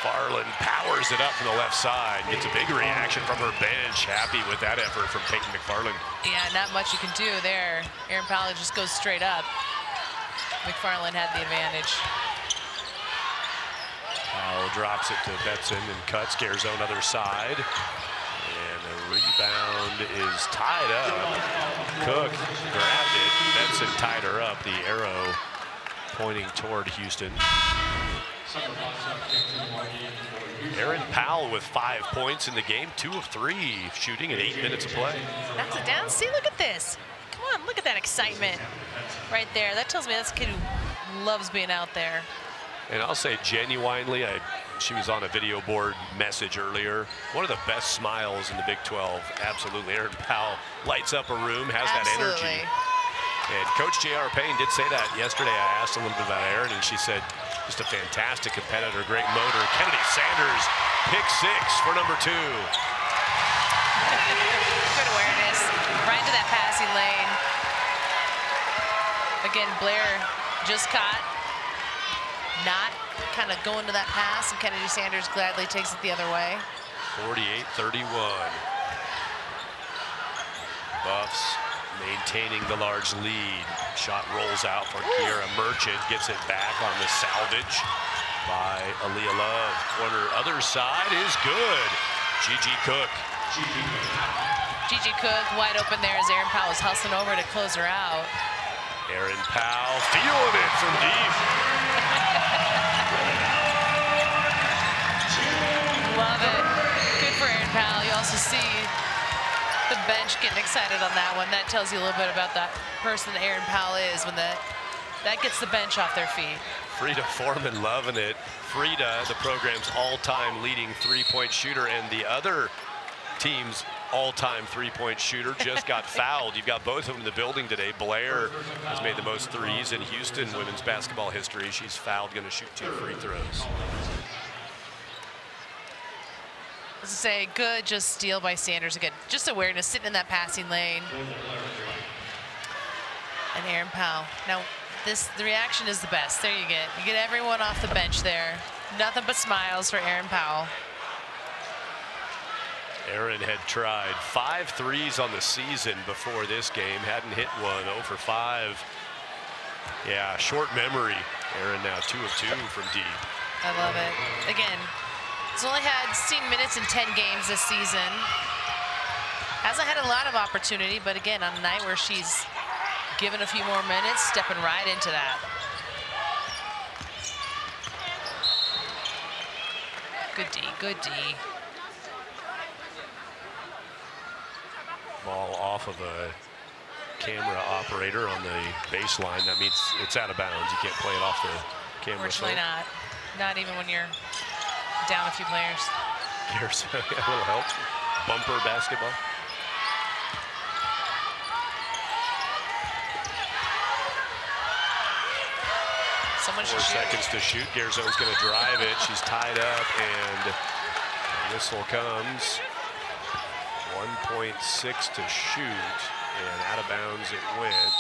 McFarland powers it up from the left side. Gets a big reaction from her bench. Happy with that effort from Peyton McFarland. Yeah, not much you can do there. Erin Powell just goes straight up. McFarland had the advantage. Powell drops it to Betson and cuts. Garzone other side. And the rebound is tied up. Cook grabbed it. Betson tied her up. The arrow pointing toward Houston. Erin Powell with 5 points in the game, 2 of 3 shooting in 8 minutes of play. Knocks it down. See, look at this. Come on, look at that excitement right there. That tells me that's a kid who loves being out there. And I'll say genuinely, she was on a video board message earlier. One of the best smiles in the Big 12. Absolutely. Erin Powell lights up a room, has that energy. And Coach J.R. Payne did say that yesterday. I asked a little bit about Erin, and she said, just a fantastic competitor, great motor. Kennedy Sanders, pick 6 for number 2. Good awareness, right into that passing lane. Again, Blair just caught, not kind of going to that pass, and Kennedy Sanders gladly takes it the other way. 48-31. Buffs maintaining the large lead. Shot rolls out for Kiera Merchant. Gets it back on the salvage by Aaliyah Love. Corner other side is good. Gigi Cook. Gigi Cook wide open there as Erin Powell is hustling over to close her out. Erin Powell feeling it from deep. Love it. Good for Erin Powell. You also see the bench getting excited on that one. That tells you a little bit about that person that Erin Powell is when that gets the bench off their feet. Frida Foreman loving it. Frida, the program's all-time leading three-point shooter, and the other team's all-time three-point shooter just got fouled. You've got both of them in the building today. Blair has made the most threes in Houston women's basketball history. She's fouled, going to shoot 2 free throws. Let's say good just steal by Sanders again. Just awareness, sitting in that passing lane. And Erin Powell. Now, the reaction is the best. There you get. You get everyone off the bench there. Nothing but smiles for Erin Powell. Erin had tried 5 threes on the season before this game. Hadn't hit one, 0 for 5. Yeah, short memory. Erin now 2 of 2 from deep. I love it. Again, he's only seen minutes in 10 games this season. Hasn't had a lot of opportunity, but again, on a night where she's given a few more minutes, stepping right into that. Good D, good D. Ball off of a camera operator on the baseline. That means it's out of bounds. You can't play it off the camera. Unfortunately not. Not even when you're down a few players. Here's a little help. Bumper basketball. Someone 4 seconds to shoot. Garzone's going to drive it. She's tied up, and the whistle comes. 1.6 to shoot, and out of bounds it went.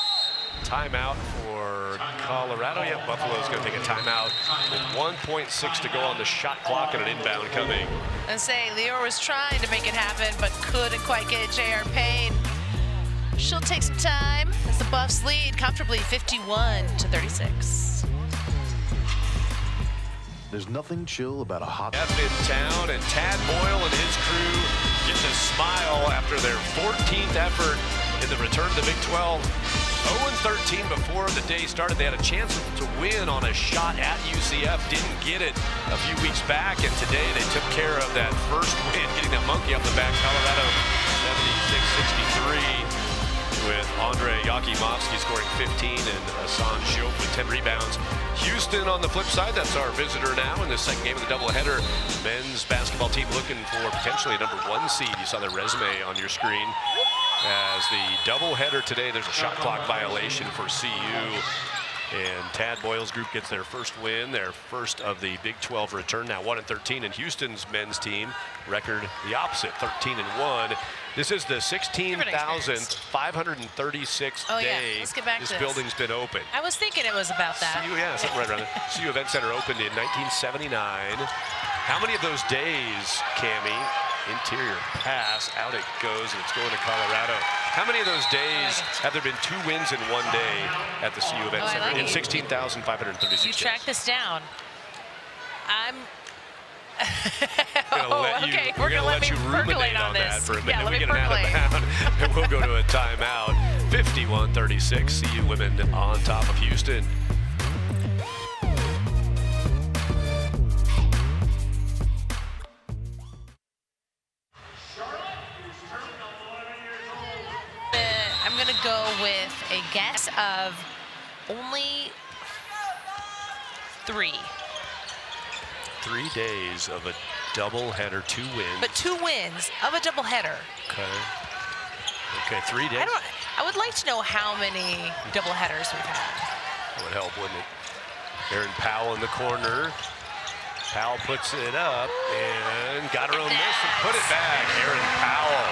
Timeout for Colorado. Yeah, Buffalo's going to take a timeout with 1.6 to go on the shot clock and an inbound coming. And say Lior was trying to make it happen, but couldn't quite get it. J.R. Payne. She'll take some time as the Buffs lead comfortably 51-36. There's nothing chill about a hot F in town, and Tad Boyle and his crew get to smile after their 14th effort in the return to the Big 12. 0-13 before the day started. They had a chance to win on a shot at UCF. Didn't get it a few weeks back, and today they took care of that first win, getting that monkey off the back. Colorado 76-63 with Andre Yakimovsky scoring 15 and Hassan Shope with 10 rebounds. Houston on the flip side, that's our visitor now in the second game of the doubleheader. Men's basketball team looking for potentially a #1 seed. You saw their resume on your screen. As the doubleheader today, there's a shot clock violation for CU. And Tad Boyle's group gets their first win, their first of the Big 12 return, now 1-13. And Houston's men's team record the opposite, 13-1. This is the 16,536th day Let's get back to this building's been open. I was thinking it was about that. CU, yeah, something right around there. CU Event Center opened in 1979. How many of those days, Cammie, interior pass, out it goes, and it's going to Colorado. How many of those days have there been 2 wins in one day at the CU Event Center in 16,536 You track this down. I'm we're gonna let you ruminate on that for a minute. Yeah, we get an out of bound, and we'll go to a timeout. 51-36, CU women on top of Houston. I'm gonna go with a guess of only 3. 3 days of a doubleheader, 2 wins. But 2 wins of a doubleheader. Okay, 3 days. I would like to know how many doubleheaders we've had. That would help, wouldn't it? Aaron Powell in the corner. Powell puts it up and got her own miss and put it back. Aaron Powell.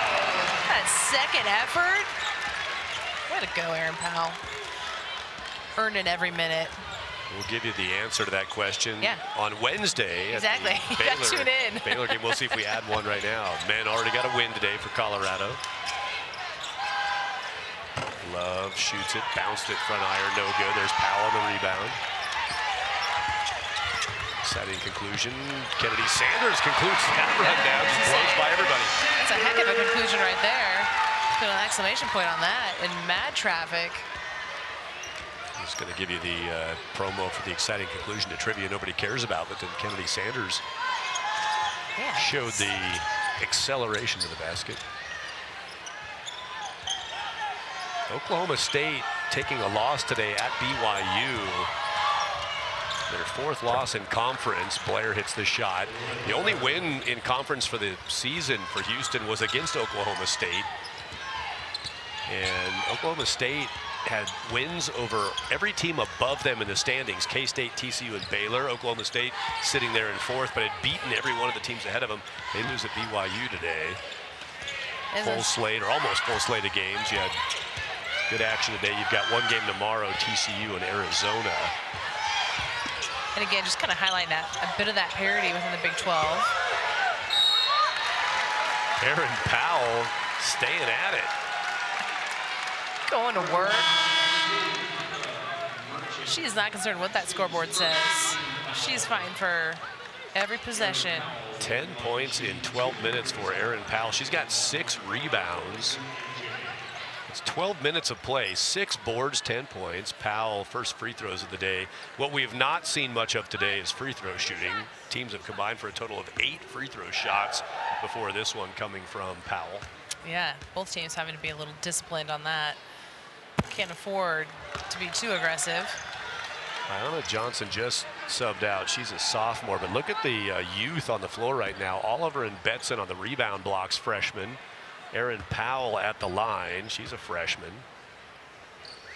That second effort. Way to go, Aaron Powell. Earning every minute. We'll give you the answer to that question on Wednesday. Exactly. You got to tune in. Baylor game. We'll see if we add one right now. Men already got a win today for Colorado. Love shoots it, bounced it, front iron, no good. There's Powell on the rebound. Exciting conclusion. Kennedy Sanders concludes that rundown. Blows by everybody. That's a heck of a conclusion right there. Put an exclamation point on that in mad traffic. Just going to give you the promo for the exciting conclusion to trivia nobody cares about, but then Kennedy Sanders showed the acceleration to the basket. Oklahoma State taking a loss today at BYU. Their 4th loss in conference. Blair hits the shot. The only win in conference for the season for Houston was against Oklahoma State. And Oklahoma State had wins over every team above them in the standings. K-State, TCU, and Baylor. Oklahoma State sitting there in 4th, but had beaten every one of the teams ahead of them. They lose at BYU today. Full slate, or almost full slate of games. You had good action today. You've got one game tomorrow, TCU and Arizona. And again, just kind of highlight that, a bit of that parity within the Big 12. Aaron Powell staying at it. Going to work. She is not concerned what that scoreboard says. She's fine for every possession. 10 points in 12 minutes for Aaron Powell. She's got 6 rebounds. It's 12 minutes of play, 6 boards, 10 points. Powell, first free throws of the day. What we have not seen much of today is free throw shooting. Teams have combined for a total of 8 free throw shots before this one coming from Powell. Yeah, both teams having to be a little disciplined on that. Can't afford to be too aggressive. Ayanna Johnson just subbed out. She's a sophomore, but look at the youth on the floor right now. Oliver and Betson on the rebound blocks, freshmen. Aaron Powell at the line. She's a freshman.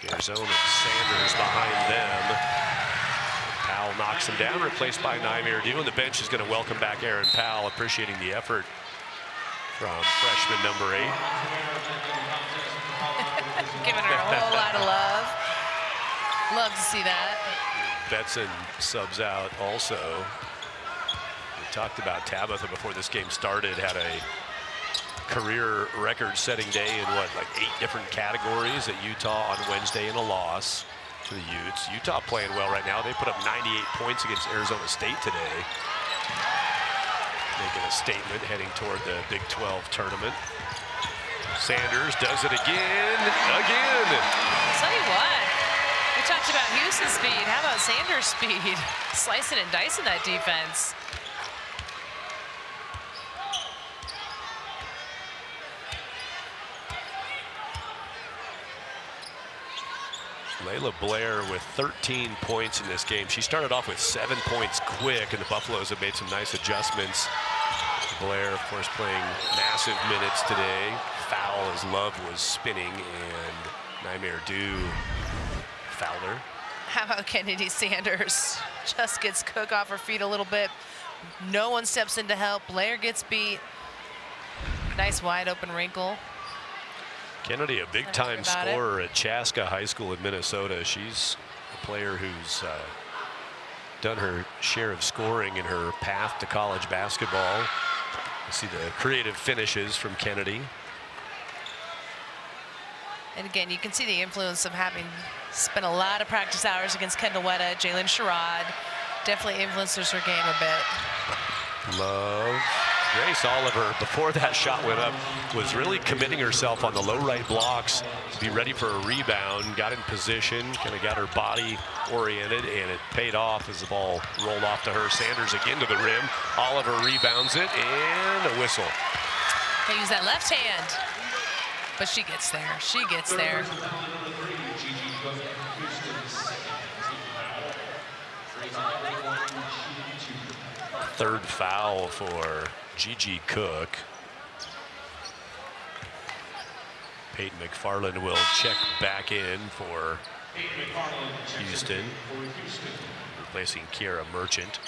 Garzone and Sanders behind them. Powell knocks him down, replaced by Naimir Dew, and the bench is going to welcome back Aaron Powell, appreciating the effort from freshman number 8. Giving her a whole lot of love. Love to see that. Betson subs out also. We talked about Tabitha before this game started, had a career record-setting day in like 8 different categories at Utah on Wednesday in a loss to the Utes. Utah playing well right now. They put up 98 points against Arizona State today. Making a statement heading toward the Big 12 tournament. Sanders does it again. I'll tell you what, we talked about Houston speed. How about Sanders' speed? Slicing and dicing that defense. Layla Blair with 13 points in this game. She started off with 7 points quick, and the Buffaloes have made some nice adjustments. Blair, of course, playing massive minutes today. Foul as Love was spinning, and Naimir Dew fouled her. How about Kennedy Sanders? Just gets Cook off her feet a little bit. No one steps in to help. Blair gets beat. Nice wide open wrinkle. Kennedy, a big-time scorer at Chaska High School in Minnesota. She's a player who's done her share of scoring in her path to college basketball. You see the creative finishes from Kennedy. And again, you can see the influence of having spent a lot of practice hours against Kendall Wetta. Jalen Sherrod definitely influences her game a bit. Love. Grace Oliver, before that shot went up, was really committing herself on the low right blocks to be ready for a rebound. Got in position, kind of got her body oriented, and it paid off as the ball rolled off to her. Sanders again to the rim. Oliver rebounds it, and a whistle. They use that left hand, but she gets there. She gets there. Third foul for Gigi Cook. Peyton McFarland will check back in for Houston, replacing Kiera Merchant.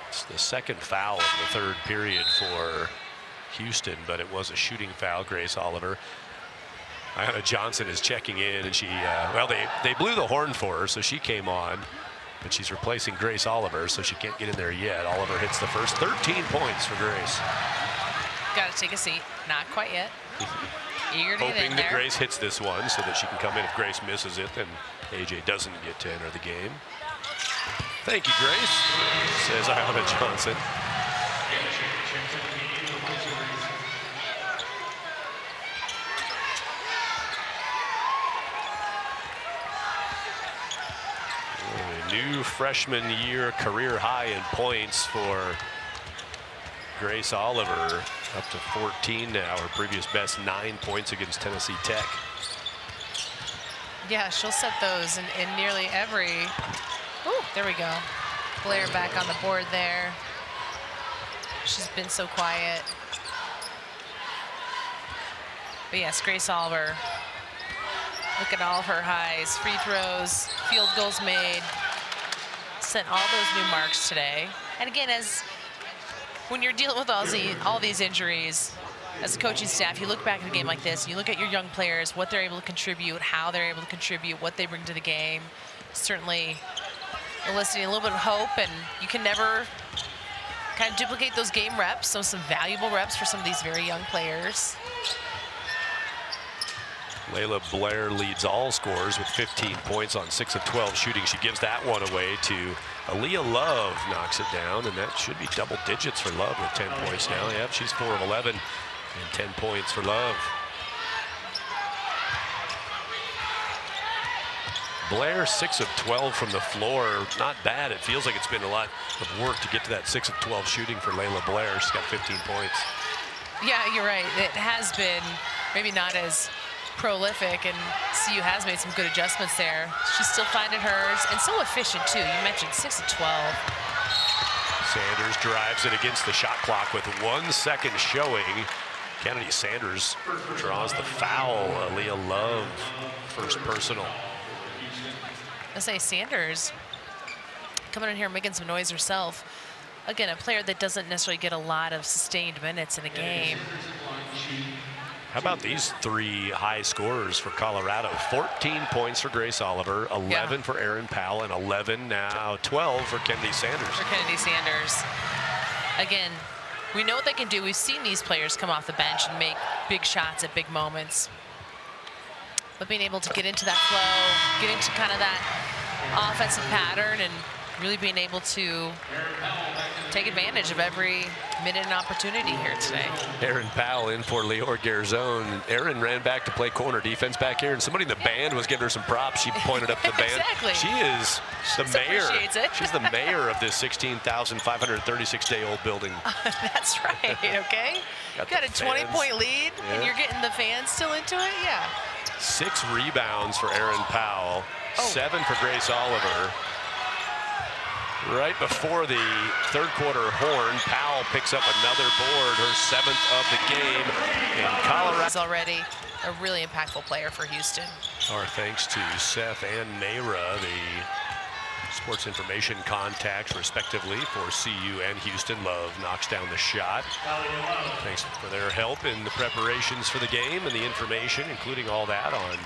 It's the second foul of the third period for Houston, but it was a shooting foul. Grace Oliver. Ayanna Johnson is checking in, and she, well, they blew the horn for her, so she came on. But she's replacing Grace Oliver, so she can't get in there yet. Oliver hits the first 13 points for Grace. Got to take a seat. Not quite yet. Eager to get in Hoping there. that Grace hits this one so that she can come in. If Grace misses it, then AJ doesn't get to enter the game. Thank you, Grace, says Ayanna Johnson. New freshman year career high in points for Grace Oliver, up to 14 now. Her previous best 9 points against Tennessee Tech. Yeah, she'll set those in nearly every. Ooh, there we go. Blair back on the board there. She's been so quiet. But yes, Grace Oliver. Look at all of her highs, free throws, field goals made. Set all those new marks today. And again, as when you're dealing with all these injuries, as a coaching staff, you look back at a game like this, you look at your young players, what they're able to contribute, how they're able to contribute, what they bring to the game. Certainly eliciting a little bit of hope, and you can never kind of duplicate those game reps, so some valuable reps for some of these very young players. Layla Blair leads all scorers with 15 points on 6 of 12 shooting. She gives that one away to Aaliyah Love, knocks it down, and that should be double digits for Love with 10 points now. Yep, she's 4 of 11 and 10 points for Love. Blair 6 of 12 from the floor, not bad. It feels like it's been a lot of work to get to that 6 of 12 shooting for Layla Blair. She's got 15 points. Yeah, you're right. It has been maybe not as prolific, and CU has made some good adjustments there. She's still finding hers, and so efficient too. You mentioned 6 of 12. Sanders drives it against the shot clock with 1 second showing. Kennedy Sanders draws the foul. Aaliyah Love, first personal. I say Sanders coming in here making some noise herself. Again, a player that doesn't necessarily get a lot of sustained minutes in a game. How about these 3 high scorers for Colorado? 14 points for Grace Oliver, 11 for Erin Powell, and 11 now 12 for Kennedy Sanders. For Kennedy Sanders. Again, we know what they can do. We've seen these players come off the bench and make big shots at big moments. But being able to get into that flow, get into kind of that offensive pattern, and really being able to take advantage of every minute and opportunity here today. Erin Powell in for Leor Garzone. Erin ran back to play corner defense back here, and somebody in the band was giving her some props. She pointed up the band. Exactly. She is the mayor. Appreciates it. She's the mayor of this 16,536-day-old building. That's right, okay? Got a 20-point lead, and you're getting the fans still into it? Yeah. 6 rebounds for Erin Powell, 7 for Grace Oliver. Right before the third quarter horn, Powell picks up another board, her 7th of the game. And Colorado is already a really impactful player for Houston. Our thanks to Seth and Nayra, the sports information contacts, respectively, for CU and Houston. Love knocks down the shot. Thanks for their help in the preparations for the game and the information, including all that on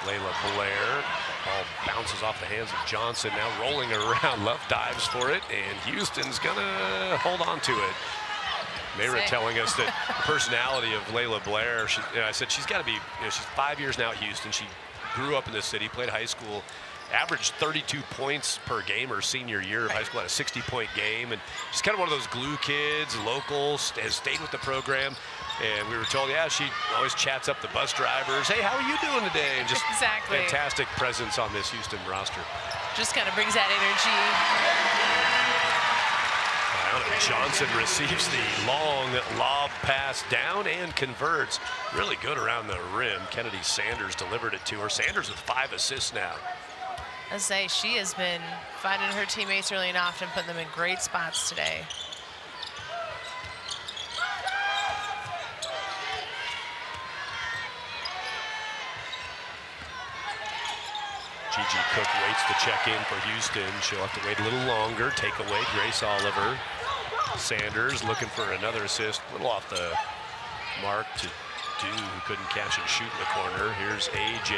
Layla Blair. Ball bounces off the hands of Johnson, now rolling around. Love dives for it, and Houston's gonna hold on to it. Mayra telling us that the personality of Layla Blair, I said she's got to be, she's 5 years now at Houston. She grew up in this city, played high school, averaged 32 points per game her senior year of high school, had a 60-point game, and she's kind of one of those glue kids, locals, has stayed with the program. And we were told, yeah, she always chats up the bus drivers. Hey, how are you doing today? And just fantastic presence on this Houston roster. Just kind of brings that energy. Johnson receives the long lob pass down and converts. Really good around the rim. Kennedy Sanders delivered it to her. Sanders with 5 assists now. I say she has been finding her teammates early and often, putting them in great spots today. Gigi Cook waits to check in for Houston. She'll have to wait a little longer. Take away Grace Oliver. Sanders looking for another assist. A little off the mark to Du, who couldn't catch and shoot in the corner. Here's AJ.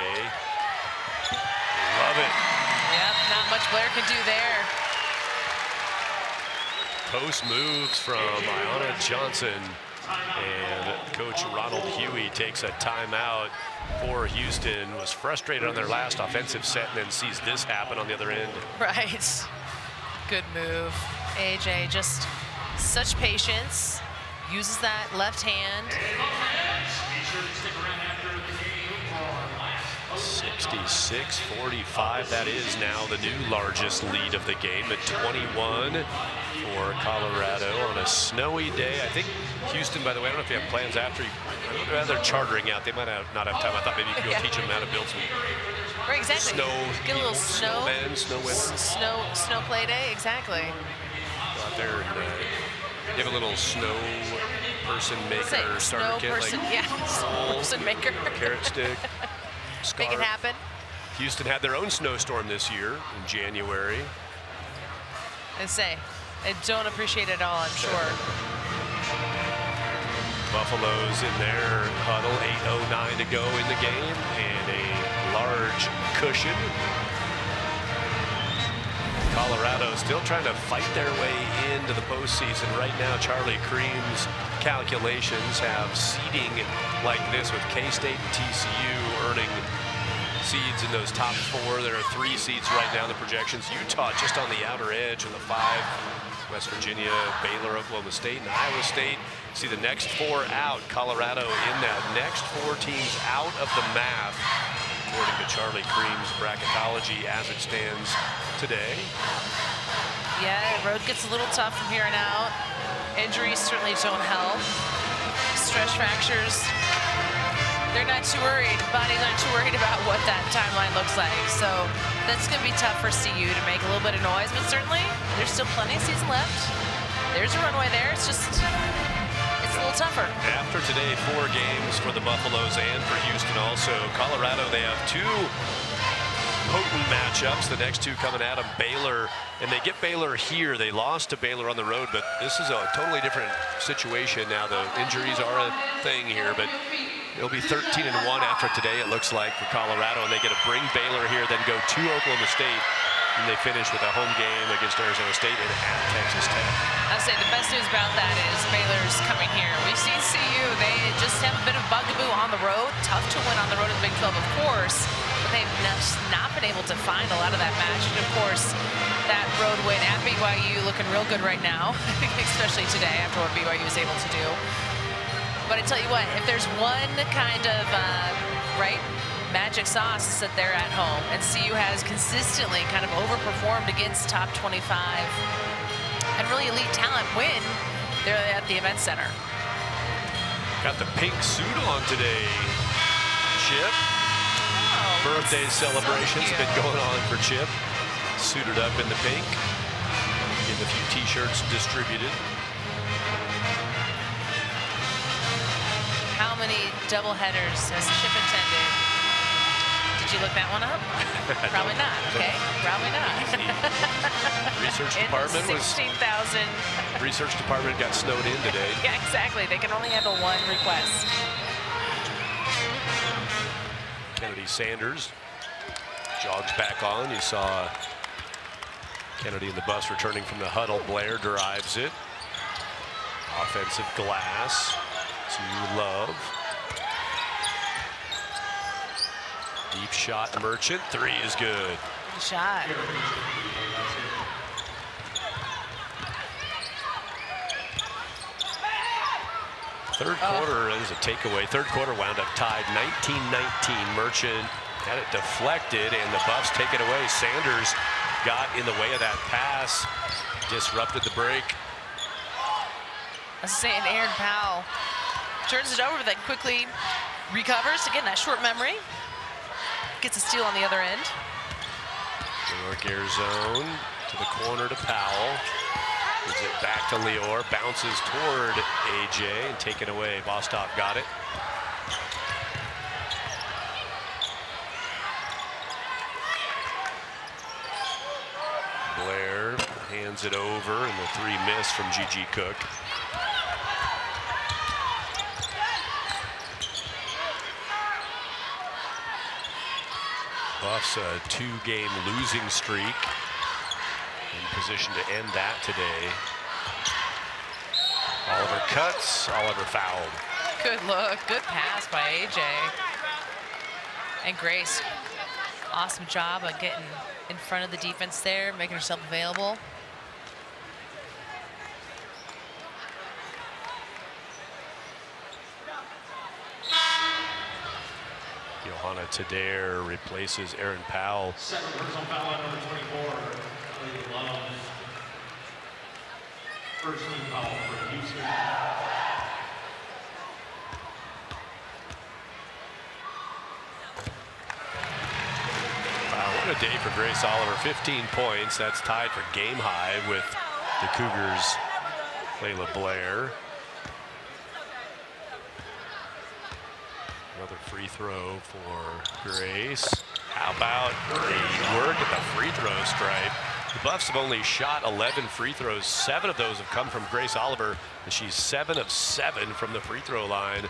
Love it. Yep, not much Blair can do there. Post moves from Ayanna Johnson. And Coach Ronald Huey takes a timeout for Houston. Was frustrated on their last offensive set and then sees this happen on the other end. Right. Good move. AJ just such patience. Uses that left hand. 66-45. That is now the new largest lead of the game at 21 for Colorado on a snowy day. I think Houston, by the way, I don't know if you have plans after. I don't know how they're chartering out. They might not have time. I thought maybe you could go teach them how to build some right, exactly. snow. Get a little snow. Men, snow women. Snow play day, exactly. Go out there and you have a little snow person maker starter kit. Person, like snow person maker. Carrot stick. Scarf. Make it happen. Houston had their own snowstorm this year in January. I don't appreciate it all, I'm sure. Buffalo's in their huddle, 8:09 to go in the game, and a large cushion. Colorado still trying to fight their way into the postseason. Right now, Charlie Cream's calculations have seeding like this with K-State and TCU earning seeds in those top 4. There are 3 seeds right now in the projections. Utah just on the outer edge in the 5. West Virginia, Baylor, Oklahoma State, and Iowa State. See the next 4 out. Colorado in that next 4 teams out of the math, according to Charlie Cream's bracketology as it stands today. Yeah, the road gets a little tough from here on out. Injuries certainly don't help. Stress fractures, they're not too worried. Bodies aren't too worried about what that timeline looks like. So that's going to be tough for CU to make a little bit of noise, but certainly there's still plenty of season left. There's a runway there. It's just, it's a little tougher. After today, 4 games for the Buffaloes and for Houston also. Colorado, they have 2 potent matchups. The next 2 coming at them, Baylor, and they get Baylor here. They lost to Baylor on the road, but this is a totally different situation now. The injuries are a thing here, but it'll be 13-1 after today, it looks like, for Colorado, and they get to bring Baylor here, then go to Oklahoma State, and they finish with a home game against Arizona State and at Texas Tech. I'll say the best news about that is Baylor's coming here. We've seen CU, they just have a bit of bugaboo on the road. Tough to win on the road in the Big 12, of course, but they've not been able to find a lot of that magic. And of course, that road win at BYU looking real good right now, especially today after what BYU was able to do. But I tell you what, if there's one kind of, magic sauce, is that they're at home. And CU has consistently kind of overperformed against top 25 and really elite talent when they're at the event center. Got the pink suit on today, Chip. Oh, Birthday celebrations have been going on for Chip. Suited up in the pink. Getting a few t-shirts distributed. How many doubleheaders has Chip attended? Did you look that one up? Probably not. Okay, probably not. Research department was 16,000. Research department got snowed in today. Yeah, exactly. They can only handle 1 request. Kennedy Sanders Jogs back on. You saw Kennedy and the Buffs returning from the huddle. Blair drives it. Offensive glass to Love. Deep shot, Merchant. Three is good. Good shot. Third quarter is a takeaway. Third quarter wound up tied 19-19. Merchant had it deflected, and the Buffs take it away. Sanders got in the way of that pass, disrupted the break. I was saying Aaron Powell turns it over, then quickly recovers. Again, that short memory. Gets a steal on the other end. New York air zone to the corner to Powell. Gives it back to Lior. Bounces toward AJ and taken away. Bostock got it. Blair hands it over, and the three miss from Gigi Cook. Buffs a two-game losing streak. In position to end that today. Oliver cuts, Oliver fouled. Good look, good pass by AJ. And Grace, awesome job of getting in front of the defense there, making herself available. Johanna Tadair replaces Aaron Powell. Second personal foul on number 24, Lady Love. First team foul for Houston. Wow, what a day for Grace Oliver. 15 points. That's tied for game high with the Cougars' Layla Blair. Another free throw for Grace. How about the work at the free throw stripe? The Buffs have only shot 11 free throws. 7 of those have come from Grace Oliver, and she's 7 of 7 from the free throw line.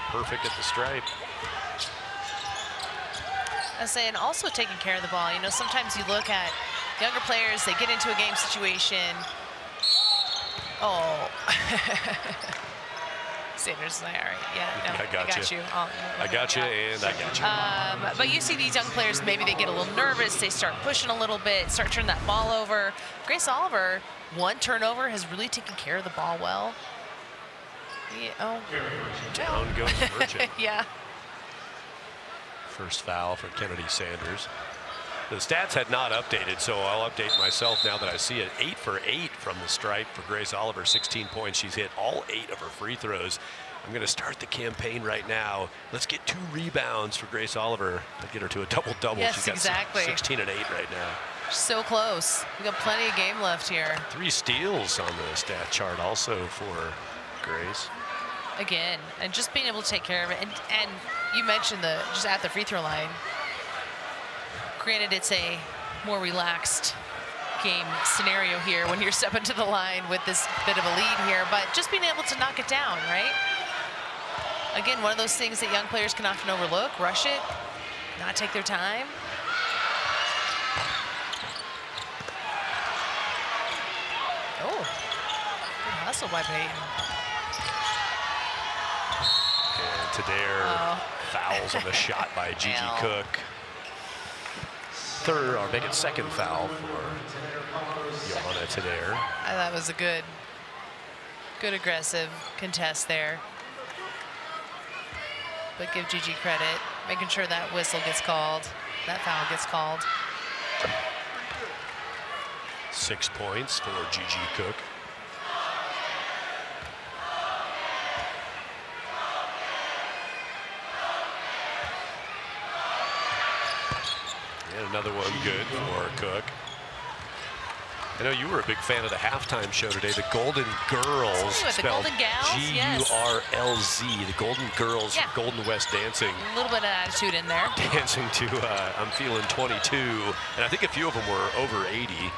Perfect at the stripe. I was saying, also taking care of the ball. You know, sometimes you look at younger players, they get into a game situation. Oh. Sanders is like, all right, yeah, no, I got you. Oh, I got you, and I got you. But you see these young players, maybe they get a little nervous, they start pushing a little bit, start turning that ball over. Grace Oliver, one turnover, has really taken care of the ball well. Yeah, oh. Down goes Merchant. Yeah. First foul for Kennedy Sanders. The stats had not updated, so I'll update myself now that I see it. 8 for 8 from the stripe for Grace Oliver, 16 points. She's hit all 8 of her free throws. I'm going to start the campaign right now. Let's get 2 rebounds for Grace Oliver to get her to a double-double. Yes, She's got exactly. 16 and 8 right now. So close. We got plenty of game left here. 3 steals on the stat chart also for Grace. Again, and just being able to take care of it. And you mentioned just at the free throw line. Granted, it's a more relaxed game scenario here when you're stepping to the line with this bit of a lead here, but just being able to knock it down, right? Again, one of those things that young players can often overlook, rush it, not take their time. Oh, good hustle by Peyton. And Tadair fouls on the shot by Gigi Cook. Third, or make it second foul for Johanna Tadair. That was a good aggressive contest there. But give Gigi credit, making sure that whistle gets called, that foul gets called. 6 points for Gigi Cook. And another one good for Cook. I know you were a big fan of the halftime show today. The Golden Girls, The spelled Golden Gals, G-U-R-L-Z. The Golden Girls, Yeah. Golden West dancing. A little bit of attitude in there. Dancing to I'm Feeling 22. And I think a few of them were over 80.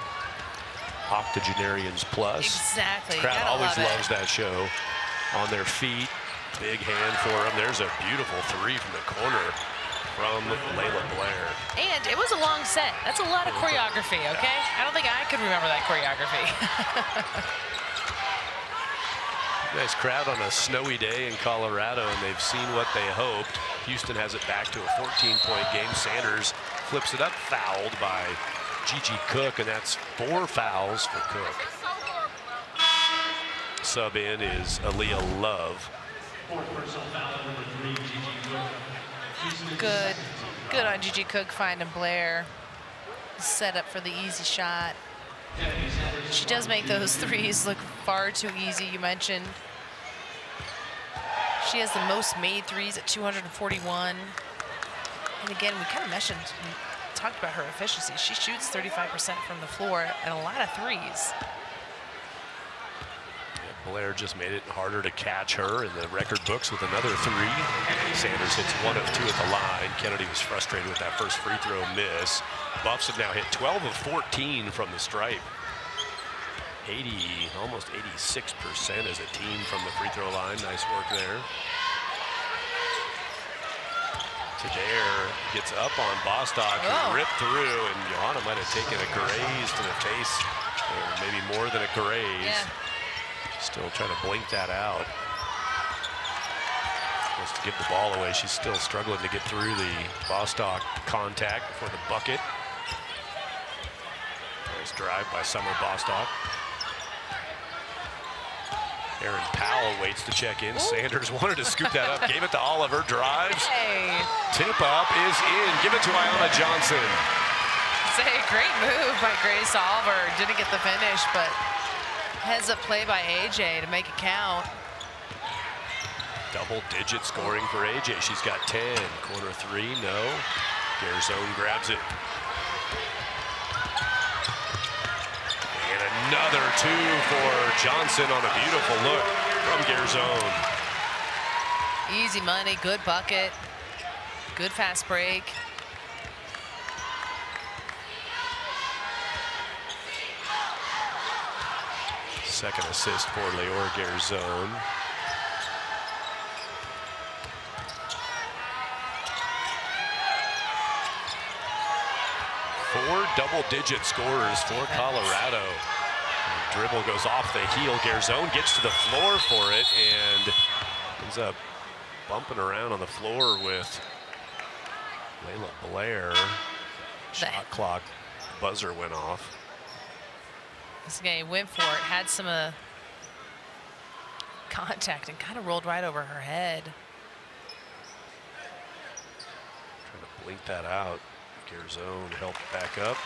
Octogenarians plus. Exactly. Crowd Gotta always love it. loves that show. On their feet. Big hand for them. There's a beautiful 3 from the corner. from Layla Blair. And it was a long set. That's a lot of choreography, okay? I don't think I could remember that choreography. Nice crowd on a snowy day in Colorado, and they've seen what they hoped. Houston has it back to a 14-point game. Sanders flips it up, fouled by Gigi Cook, and that's 4 fouls for Cook. Sub in is Aaliyah Love. Good. Good on Gigi Cook finding Blair. Set up for the easy shot. She does make those threes look far too easy. You mentioned she has the most made threes at 241. And again, we kind of mentioned, talked about her efficiency. She shoots 35% from the floor and a lot of threes. Blair just made it harder to catch her in the record books with another 3. Sanders hits 1 of 2 at the line. Kennedy was frustrated with that first free throw miss. Buffs have now hit 12 of 14 from the stripe. Almost 86% as a team from the free throw line. Nice work there. Tadair gets up on Bostock, who ripped through, and Johanna might have taken a graze to the face, or maybe more than a graze. Yeah. Still trying to blink that out. Wants to give the ball away. She's still struggling to get through the Bostock contact before the bucket. Nice drive by Summer Bostock. Aaron Powell waits to check in. Ooh. Sanders wanted to scoop that up, gave it to Oliver, drives. Hey. Tip up is in. Give it to Iona Johnson. Say, great move by Grace Oliver. Didn't get the finish, but heads up play by AJ to make it count. Double-digit scoring for AJ. She's got 10. Corner 3, no. Garzone grabs it. And another 2 for Johnson on a beautiful look from Garzone. Easy money, good bucket, good fast break. Second assist for Leor Garzone. Four double-digit scorers for Colorado. The dribble goes off the heel. Garzone gets to the floor for it and ends up bumping around on the floor with Layla Blair. Shot clock buzzer went off. This guy went for it, had some contact and kind of rolled right over her head. Trying to blink that out. Garzone helped back up.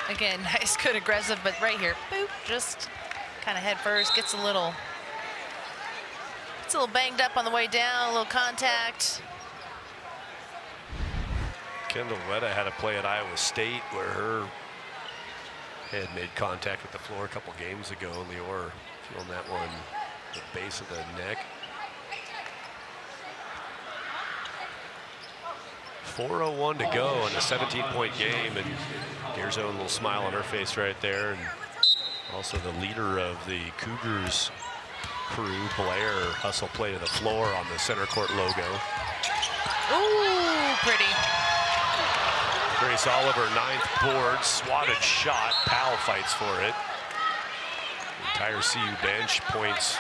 Again, nice, good, aggressive, but right here, boop, just kind of head first, gets a little banged up on the way down, a little contact. Kendall Wetta had a play at Iowa State where her head made contact with the floor a couple games ago. Leor feeling that one, the base of the neck. 4:01 to go in a 17-point game, and Garzone, a little smile on her face right there, and also the leader of the Cougars crew, Blair, hustle play to the floor on the center court logo. Ooh, pretty. Grace Oliver, 9th board, swatted shot. Powell fights for it. The entire CU bench points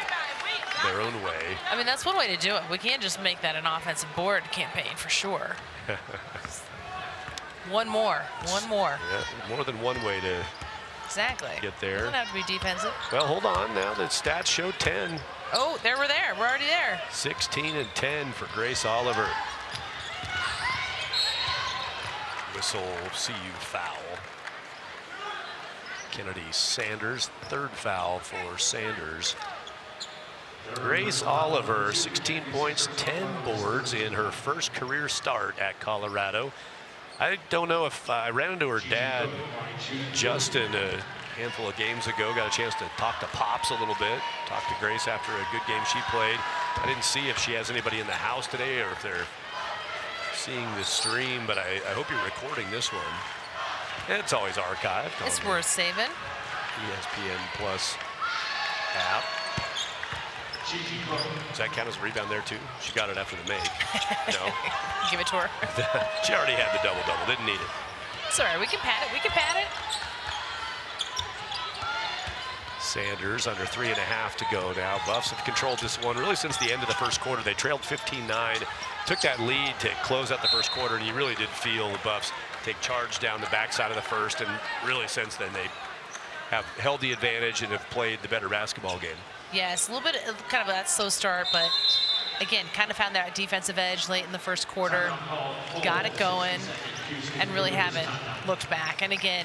their own way. I mean, that's one way to do it. We can't just make that an offensive board campaign for sure. One more. Yeah, more than one way to get there. Doesn't have to be defensive. Well, hold on now. The stats show 10. Oh, there we're there. We're already there. 16 and 10 for Grace Oliver. Whistle, CU foul. Kennedy Sanders, 3rd foul for Sanders. Grace Oliver, 16 points, 10 boards in her first career start at Colorado. I don't know if I ran into her dad, Justin, a handful of games ago. Got a chance to talk to Pops a little bit, talk to Grace after a good game she played. I didn't see if she has anybody in the house today or if they're seeing the stream, but I hope you're recording this one. It's always archived. It's worth saving. ESPN Plus Tap. Does that count as a rebound there, too? She got it after the make. No. Give it to her. She already had the double-double. Didn't need it. It's all right. We can pad it. We can pad it. Sanders under 3.5 to go now. Buffs have controlled this one really since the end of the first quarter. They trailed 15-9, took that lead to close out the first quarter, and you really did feel the Buffs take charge down the backside of the first, and really since then they have held the advantage and have played the better basketball game. Yes, a little bit of kind of that slow start, but again, kind of found that defensive edge late in the first quarter, got it going, and really haven't looked back. And again,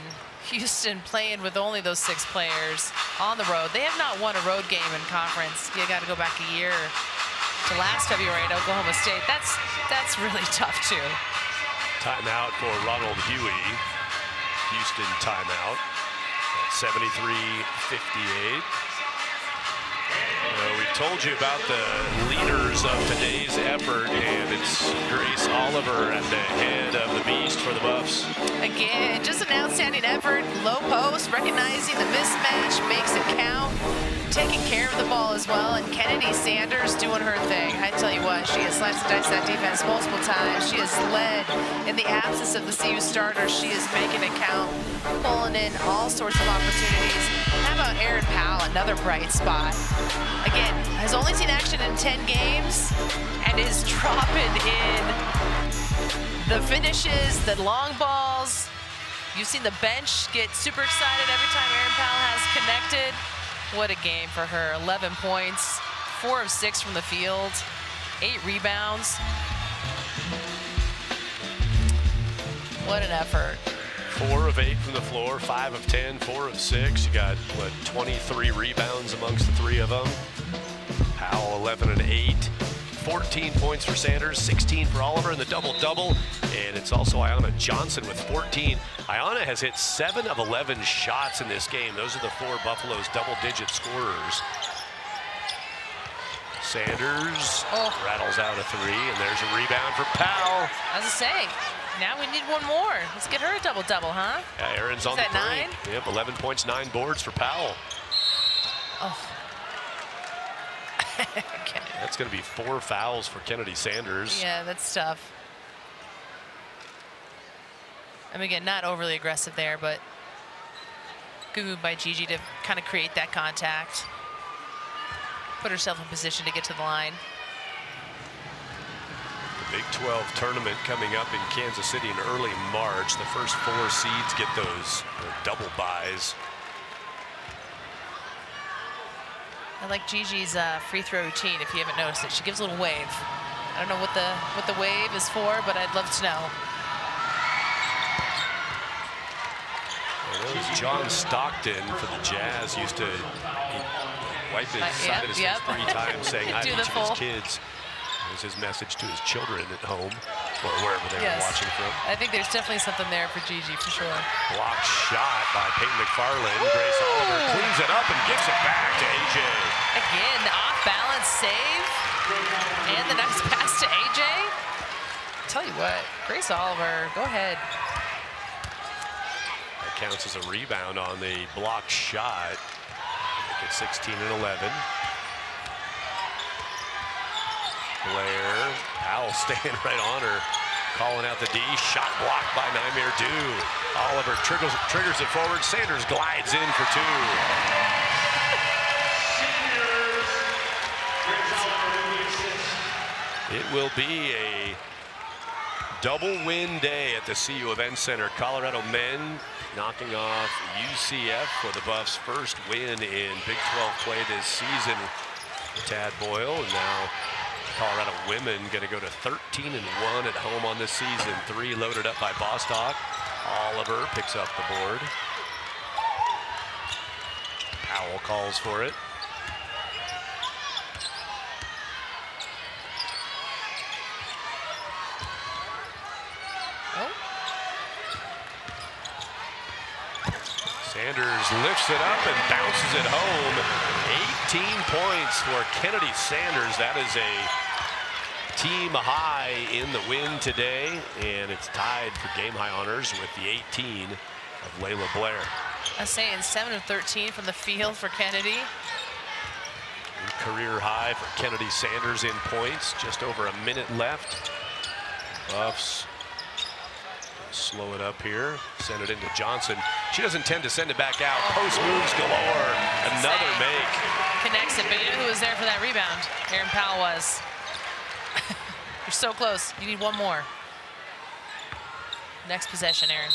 Houston playing with only those 6 players on the road. They have not won a road game in conference. You got to go back a year to last February at Oklahoma State. That's really tough too. Timeout for Ronald Huey. Houston timeout at 73-58. We've told you about the leaders of today's effort, and it's Grace Oliver at the head of the beast for the Buffs. Again, just an outstanding effort. Low post, recognizing the mismatch, makes it count, taking care of the ball as well. And Kennedy Sanders doing her thing. I tell you what, she has sliced and diced that defense multiple times. She has led in the absence of the CU starters. She is making it count, pulling in all sorts of opportunities. How about Erin Powell, another bright spot? Again, has only seen action in 10 games and is dropping in the finishes, the long balls. You've seen the bench get super excited every time Erin Powell has connected. What a game for her. 11 points, 4 of 6 from the field, 8 rebounds. What an effort. 4 of 8 from the floor, 5 of 10, 4 of 6. You got, what, 23 rebounds amongst the 3 of them. Powell 11 and 8. 14 points for Sanders, 16 for Oliver in the double-double. And it's also Ayanna Johnson with 14. Ayanna has hit 7 of 11 shots in this game. Those are the 4 Buffalo's double-digit scorers. Sanders rattles out a 3, and there's a rebound for Powell. As I say, now we need one more. Let's get her a double-double, huh? Yeah, Erin's on the break. 9? Yep, 11 points, 9 boards for Powell. Oh. Okay. That's going to be 4 fouls for Kennedy Sanders. Yeah, that's tough. I mean, again, not overly aggressive there, but good move by Gigi to kind of create that contact. Put herself in position to get to the line. The Big 12 tournament coming up in Kansas City in early March. The first 4 seeds get those double buys. I like Gigi's free throw routine, if you haven't noticed it. She gives a little wave. I don't know what the wave is for, but I'd love to know. Well, that was John Stockton for the Jazz. Used to wipe his side of his face 3 times, saying hi to each of his kids. It was his message to his children at home, or wherever they were watching from. I think there's definitely something there for Gigi, for sure. Blocked shot by Peyton McFarland. Grace Oliver cleans it up and gives it back to AJ. Again, the off-balance save, and the nice pass to AJ. Tell you what, Grace Oliver, go ahead. That counts as a rebound on the blocked shot. Make it 16 and 11. Blair, Powell staying right on her, calling out the D. Shot blocked by Naimir Dew. Oliver triggers it forward. Sanders glides in for 2. It will be a double win day at the CU Event Center. Colorado men knocking off UCF for the Buffs' first win in Big 12 play this season. Tad Boyle, and now Colorado women going to go to 13-1 at home on this season. 3 loaded up by Bostock. Oliver picks up the board. Powell calls for it. Sanders lifts it up and bounces it home. 18 points for Kennedy Sanders. That is a team high in the win today, and it's tied for game high honors with the 18 of Layla Blair. I was saying 7 of 13 from the field for Kennedy. career high for Kennedy Sanders in points. Just over a minute left. Buffs slow it up here. Send it into Johnson. She doesn't tend to send it back out. Post moves galore. Another make. Connects it, but you know who was there for that rebound? Aaron Powell was. You're so close. You need one more. Next possession, Aaron.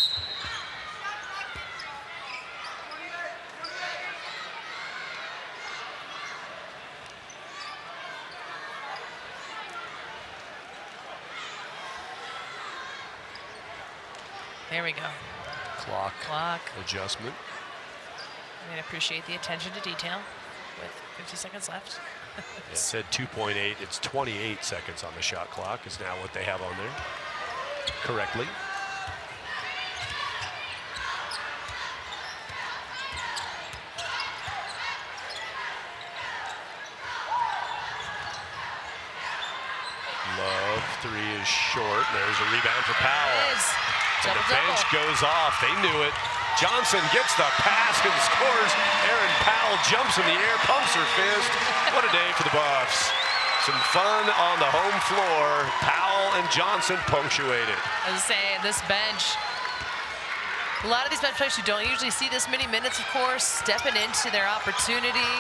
There we go. Clock Clock. adjustment. I mean, appreciate the attention to detail with 50 seconds left. It said 2.8. It's 28 seconds on the shot clock is now what they have on there. Correctly. Love, three is short. There's a rebound for Powell. And the bench goes off. They knew it. Johnson gets the pass and scores. Aaron Powell jumps in the air, pumps her fist. What a day for the Buffs. Some fun on the home floor. Powell and Johnson punctuated. I was saying, this bench, a lot of these bench players who don't usually see this many minutes, of course, stepping into their opportunity,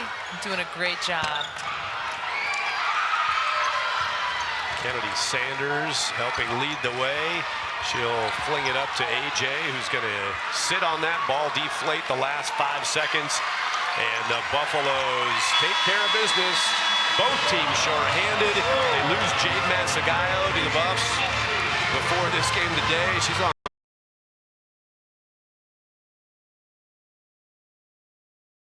doing a great job. Kennedy Sanders helping lead the way. She'll fling it up to AJ, who's going to sit on that ball, deflate the last 5 seconds. And the Buffaloes take care of business. Both teams short-handed. They lose Jade Masagayo to the Buffs before this game today. She's on